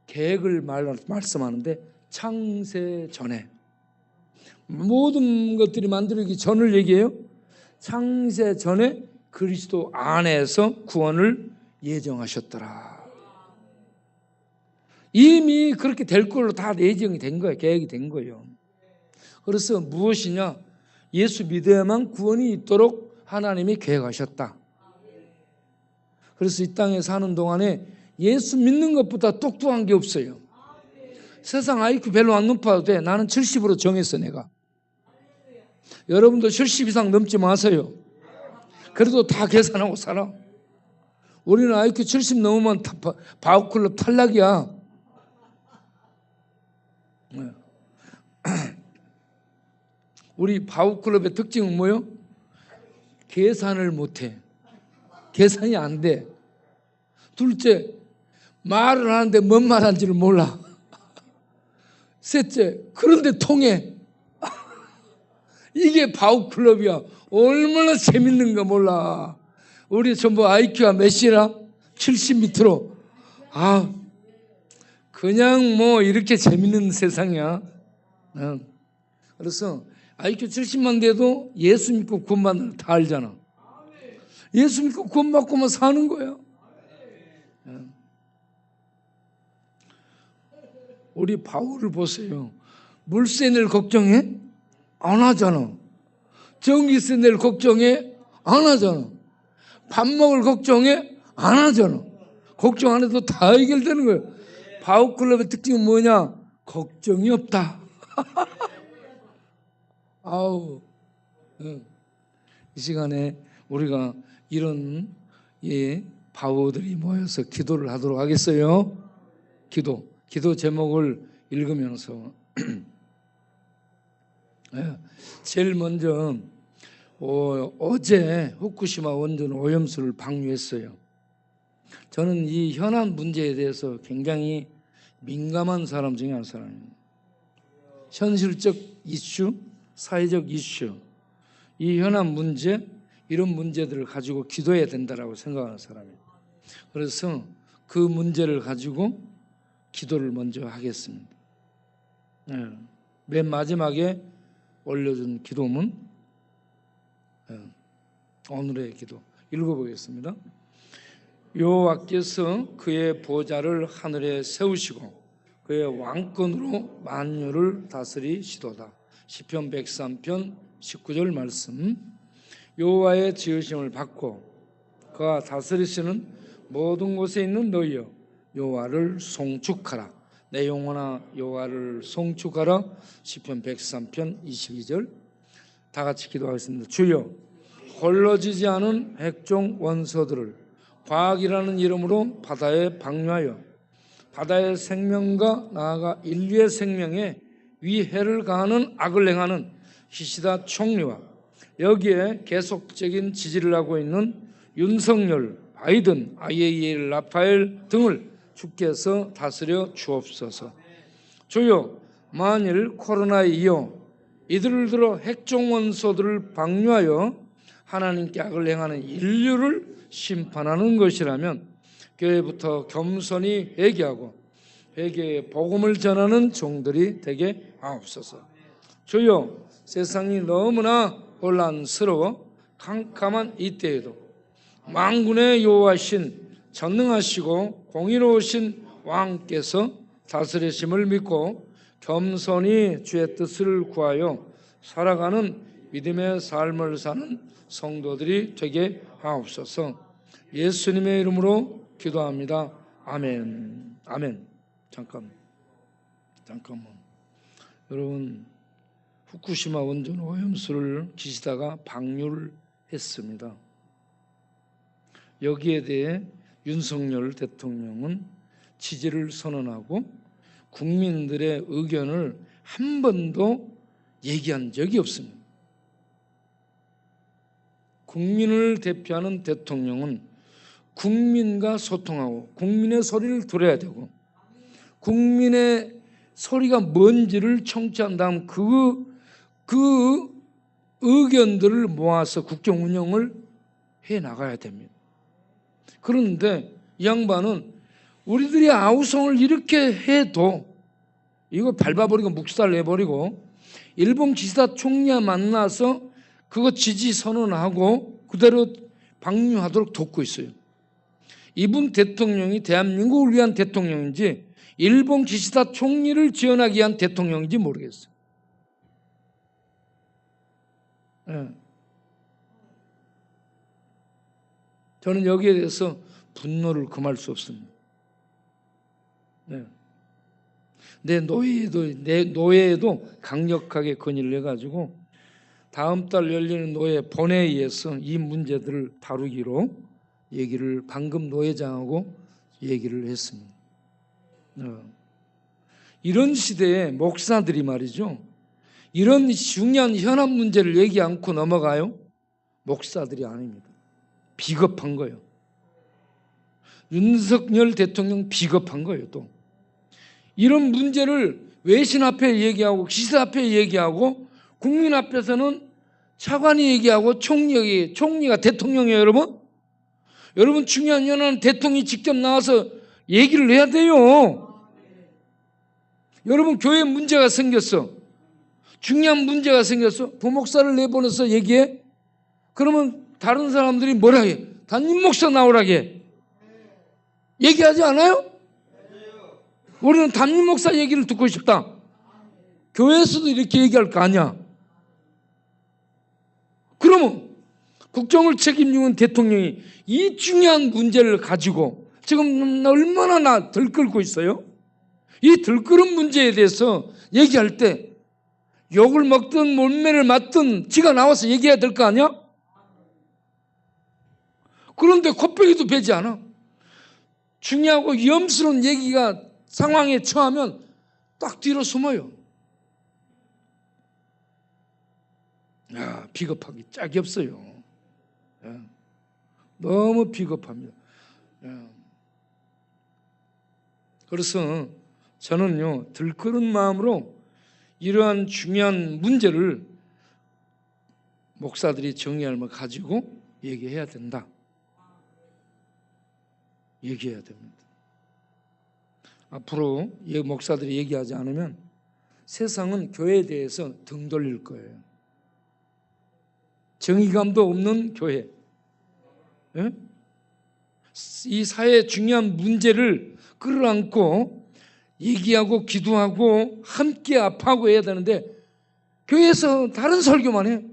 계획을 말씀하는데 창세 전에 모든 것들이 만들어지기 전을 얘기해요. 창세 전에 그리스도 안에서 구원을 예정하셨더라. 이미 그렇게 될 걸로 다 예정이 된 거예요. 계획이 된 거예요. 그래서 무엇이냐? 예수 믿어야만 구원이 있도록 하나님이 계획하셨다. 그래서 이 땅에 사는 동안에 예수 믿는 것보다 똑똑한 게 없어요. 세상 IQ 별로 안 높아도 돼. 나는 70으로 정했어 내가. 여러분도 70 이상 넘지 마세요. 그래도 다 계산하고 살아. 우리는 IQ 70 넘으면 바우클럽 탈락이야. 우리 바우클럽의 특징은 뭐예요? 계산을 못해. 계산이 안 돼. 둘째, 말을 하는데 뭔 말하는지를 몰라. 셋째, 그런데 통해. 이게 바우클럽이야. 얼마나 재밌는가 몰라. 우리 전부 IQ가 몇이라? 70 밑으로. 그냥 뭐 이렇게 재밌는 세상이야. 그래서 IQ 70만 돼도 예수 믿고 구원받는 다 알잖아. 예수 믿고 구원받고만 사는 거야. 우리 바울을 보세요. 물세 낼 걱정해? 안 하잖아. 전기세 낼 걱정해? 안 하잖아. 밥 먹을 걱정해? 안 하잖아. 걱정 안 해도 다 해결되는 거예요. 바우클럽의 특징은 뭐냐? 걱정이 없다. 아우, 이 시간에 우리가 이런 바우들이 모여서 기도를 하도록 하겠어요. 기도 제목을 읽으면서 제일 먼저 어제 후쿠시마 원전 오염수를 방류했어요. 저는 이 현안 문제에 대해서 굉장히 민감한 사람 중에 한 사람입니다. 현실적 이슈, 사회적 이슈, 이 현안 문제, 이런 문제들을 가지고 기도해야 된다라고 생각하는 사람이에요. 그래서 그 문제를 가지고 기도를 먼저 하겠습니다. 맨 마지막에 올려준 기도문, 오늘의 기도 읽어보겠습니다. 여호와께서 그의 보좌를 하늘에 세우시고 그의 왕권으로 만유를 다스리시도다. 시편 103편 19절 말씀. 여호와의 지으심을 받고 그가 다스리시는 모든 곳에 있는 너희여 여호와를 송축하라. 내 영혼아 여호와를 송축하라. 시편 103편 22절. 다 같이 기도하겠습니다. 주여, 헐러지지 않은 핵종 원소들을 과학이라는 이름으로 바다에 방류하여 바다의 생명과 나아가 인류의 생명에 위해를 가하는 악을 행하는 히시다 총리와 여기에 계속적인 지지를 하고 있는 윤석열, 바이든, IAEA, 라파엘 등을 주께서 다스려 주옵소서. 주여, 만일 코로나에 이어 이들을 들어 핵종 원소들을 방류하여 하나님께 악을 행하는 인류를 심판하는 것이라면 교회부터 겸손히 회개하고 회개의 복음을 전하는 종들이 되게 하옵소서. 주여, 세상이 너무나 혼란스러워 캄캄한 이때에도 만군의 여호와신 전능하시고 공의로우신 왕께서 다스리심을 믿고 겸손히 주의 뜻을 구하여 살아가는 믿음의 삶을 사는 성도들이 되게 하옵소서. 예수님의 이름으로 기도합니다. 아멘. 아멘. 잠깐만. 여러분, 후쿠시마 원전 오염수를 기시다가 방류를 했습니다. 여기에 대해 윤석열 대통령은 지지를 선언하고 국민들의 의견을 한 번도 얘기한 적이 없습니다. 국민을 대표하는 대통령은 국민과 소통하고 국민의 소리를 들어야 되고 국민의 소리가 뭔지를 청취한 다음 그 의견들을 모아서 국정 운영을 해 나가야 됩니다. 그런데 이 양반은 우리들이 아우성을 이렇게 해도 이거 밟아버리고 묵살 내버리고 일본 기시다 총리와 만나서 그거 지지 선언하고 그대로 방류하도록 돕고 있어요. 이분 대통령이 대한민국을 위한 대통령인지 일본 기시다 총리를 지원하기 위한 대통령인지 모르겠어요. 저는 여기에 대해서 분노를 금할 수 없습니다. 내 노예에도 강력하게 건의를 해가지고 다음 달 열리는 노예 본회의에서 이 문제들을 다루기로 얘기를 방금 노회장하고 얘기를 했습니다. 이런 시대에 목사들이 말이죠, 이런 중요한 현안 문제를 얘기 않고 넘어가요? 목사들이 아닙니다. 비겁한 거예요. 윤석열 대통령 비겁한 거예요. 또 이런 문제를 외신 앞에 얘기하고 기사 앞에 얘기하고 국민 앞에서는 차관이 얘기하고 총리가 대통령이에요. 여러분 중요한 현안은 대통령이 직접 나와서 얘기를 해야 돼요. 여러분 교회에 문제가 생겼어. 중요한 문제가 생겼어. 부목사를 내보내서 얘기해. 그러면 다른 사람들이 뭐라 해? 담임 목사 나오라게 해. 얘기하지 않아요? 우리는 담임 목사 얘기를 듣고 싶다. 교회에서도 이렇게 얘기할 거 아니야. 그러면 국정을 책임지는 대통령이 이 중요한 문제를 가지고 지금 얼마나 들끓고 있어요? 이 들끓은 문제에 대해서 얘기할 때 욕을 먹든 몰매를 맞든 지가 나와서 얘기해야 될 거 아니야? 그런데 콧배기도 베지 않아. 중요하고 위험스러운 얘기가 상황에 처하면 딱 뒤로 숨어요. 야, 비겁하기 짝이 없어요. 야, 너무 비겁합니다. 야. 그래서 저는요, 들끓은 마음으로 이러한 중요한 문제를 목사들이 정의할 걸 가지고 얘기해야 된다. 얘기해야 됩니다. 앞으로 목사들이 얘기하지 않으면 세상은 교회에 대해서 등 돌릴 거예요. 정의감도 없는 교회. 예? 이 사회의 중요한 문제를 끌어안고 얘기하고 기도하고 함께 아파하고 해야 되는데 교회에서 다른 설교만 해.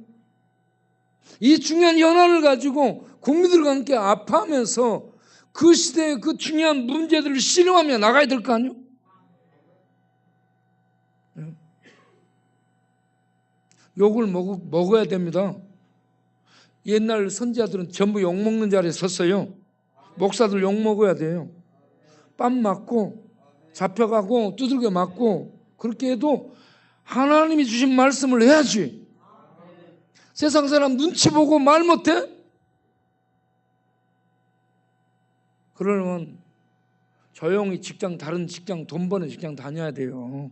이 중요한 현안을 가지고 국민들과 함께 아파하면서 그 시대의 그 중요한 문제들을 실험하며 나가야 될 거 아니에요? 욕을 먹어야 됩니다. 옛날 선지자들은 전부 욕먹는 자리에 섰어요. 목사들 욕먹어야 돼요. 뺨 맞고 잡혀가고 두들겨 맞고 그렇게 해도 하나님이 주신 말씀을 해야지. 세상 사람 눈치 보고 말 못해? 그러면 조용히 다른 직장, 돈 버는 직장 다녀야 돼요.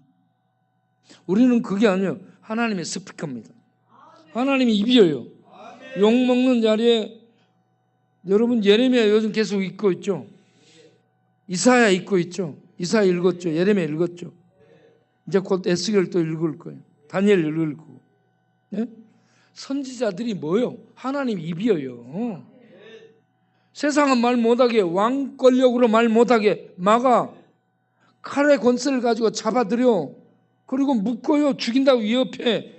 우리는 그게 아니에요. 하나님의 스피커입니다. 하나님이 입이에요. 욕먹는 자리에 여러분 예레미야 요즘 계속 읽고 있죠. 이사야 읽고 있죠. 이사야 읽었죠. 예레미야 읽었죠. 이제 곧 에스겔 또 읽을 거예요. 다니엘 읽을 거고. 네? 선지자들이 뭐요? 하나님 입이에요. 세상은 말 못하게 왕 권력으로 말 못하게 막아 칼의 권세를 가지고 잡아들여 그리고 묶어요. 죽인다고 위협해.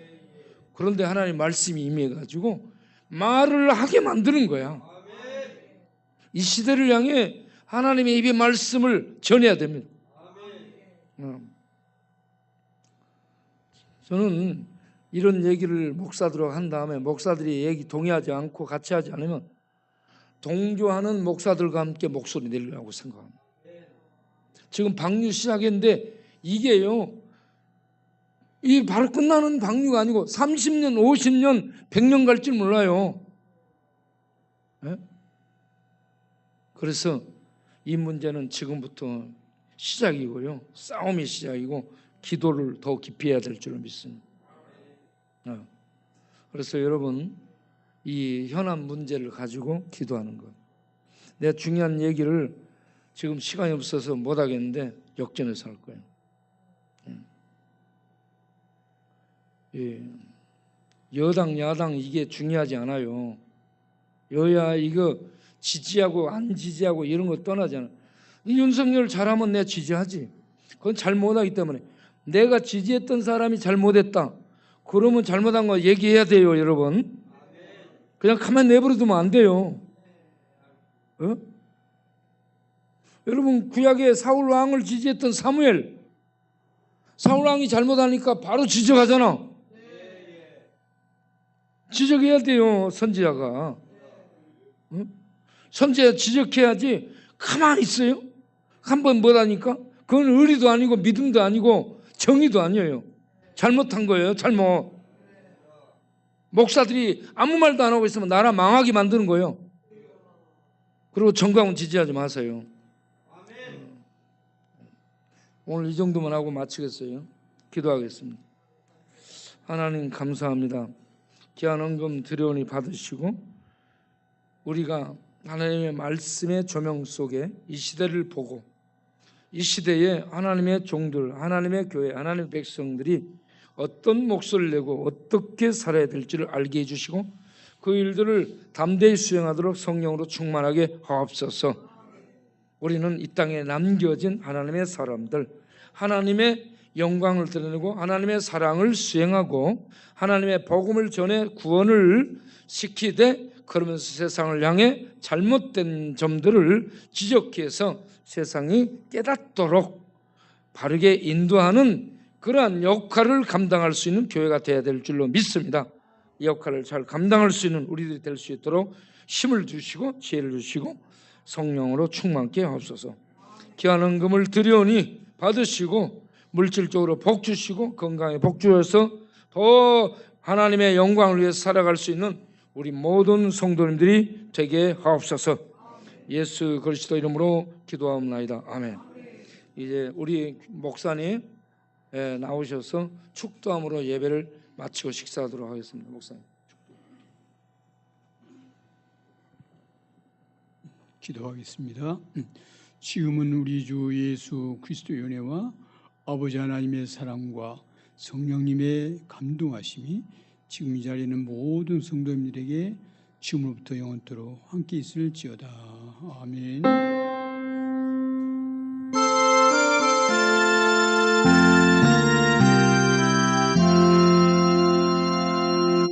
그런데 하나님 말씀이 임해가지고 말을 하게 만드는 거야. 이 시대를 향해 하나님의 입의 말씀을 전해야 됩니다. 저는 이런 얘기를 목사들하고 한 다음에 목사들이 얘기 동의하지 않고 같이 하지 않으면 동조하는 목사들과 함께 목소리 내리려고 생각합니다. 지금 방류 시작했는데 이게요, 이 바로 끝나는 방류가 아니고 30년, 50년, 100년 갈 줄 몰라요. 네? 그래서 이 문제는 지금부터 시작이고요. 싸움이 시작이고 기도를 더 깊이 해야 될 줄 믿습니다. 그래서 여러분 이 현안 문제를 가지고 기도하는 것. 내가 중요한 얘기를 지금 시간이 없어서 못 하겠는데 역전해서 할 거예요. 여당 야당 이게 중요하지 않아요. 여야 이거 지지하고 안 지지하고 이런 거 떠나잖아. 윤석열 잘하면 내가 지지하지. 그건 잘못하기 때문에 내가 지지했던 사람이 잘못했다. 그러면 잘못한 거 얘기해야 돼요, 여러분. 그냥 가만히 내버려두면 안 돼요. 어? 여러분 구약에 사울 왕을 지지했던 사무엘, 사울 왕이 잘못하니까 바로 지적하잖아. 지적해야 돼요, 선지자가. 어? 선지자 지적해야지. 가만히 있어요? 한번 못하니까? 그건 의리도 아니고 믿음도 아니고 정의도 아니에요. 잘못한 거예요, 잘못. 목사들이 아무 말도 안 하고 있으면 나라 망하게 만드는 거예요. 그리고 정광훈 지지하지 마세요. 오늘 이 정도만 하고 마치겠어요. 기도하겠습니다. 하나님 감사합니다. 귀한 헌금 드려오니 받으시고 우리가 하나님의 말씀의 조명 속에 이 시대를 보고 이 시대에 하나님의 종들, 하나님의 교회, 하나님의 백성들이 어떤 목소리를 내고 어떻게 살아야 될지를 알게 해주시고 그 일들을 담대히 수행하도록 성령으로 충만하게 하옵소서. 우리는 이 땅에 남겨진 하나님의 사람들, 하나님의 영광을 드러내고 하나님의 사랑을 수행하고 하나님의 복음을 전해 구원을 시키되, 그러면서 세상을 향해 잘못된 점들을 지적해서 세상이 깨닫도록 바르게 인도하는 그러한 역할을 감당할 수 있는 교회가 되어야 될 줄로 믿습니다. 이 역할을 잘 감당할 수 있는 우리들이 될 수 있도록 힘을 주시고 지혜를 주시고 성령으로 충만케 하옵소서. 귀한 헌금을 드리오니 받으시고 물질적으로 복 주시고 건강에 복 주셔서 더 하나님의 영광을 위해서 살아갈 수 있는 우리 모든 성도님들이 되게 하옵소서. 예수 그리스도 이름으로 기도하옵나이다. 아멘. 이제 우리 목사님 나오셔서 축도함으로 예배를 마치고 식사하도록 하겠습니다. 목사님. 기도하겠습니다. 지금은 우리 주 예수 그리스도의 은혜와 아버지 하나님의 사랑과 성령님의 감동하심이 지금 이 자리에 있는 모든 성도님들에게 지금부터 영원토록 함께 있을지어다. 아멘.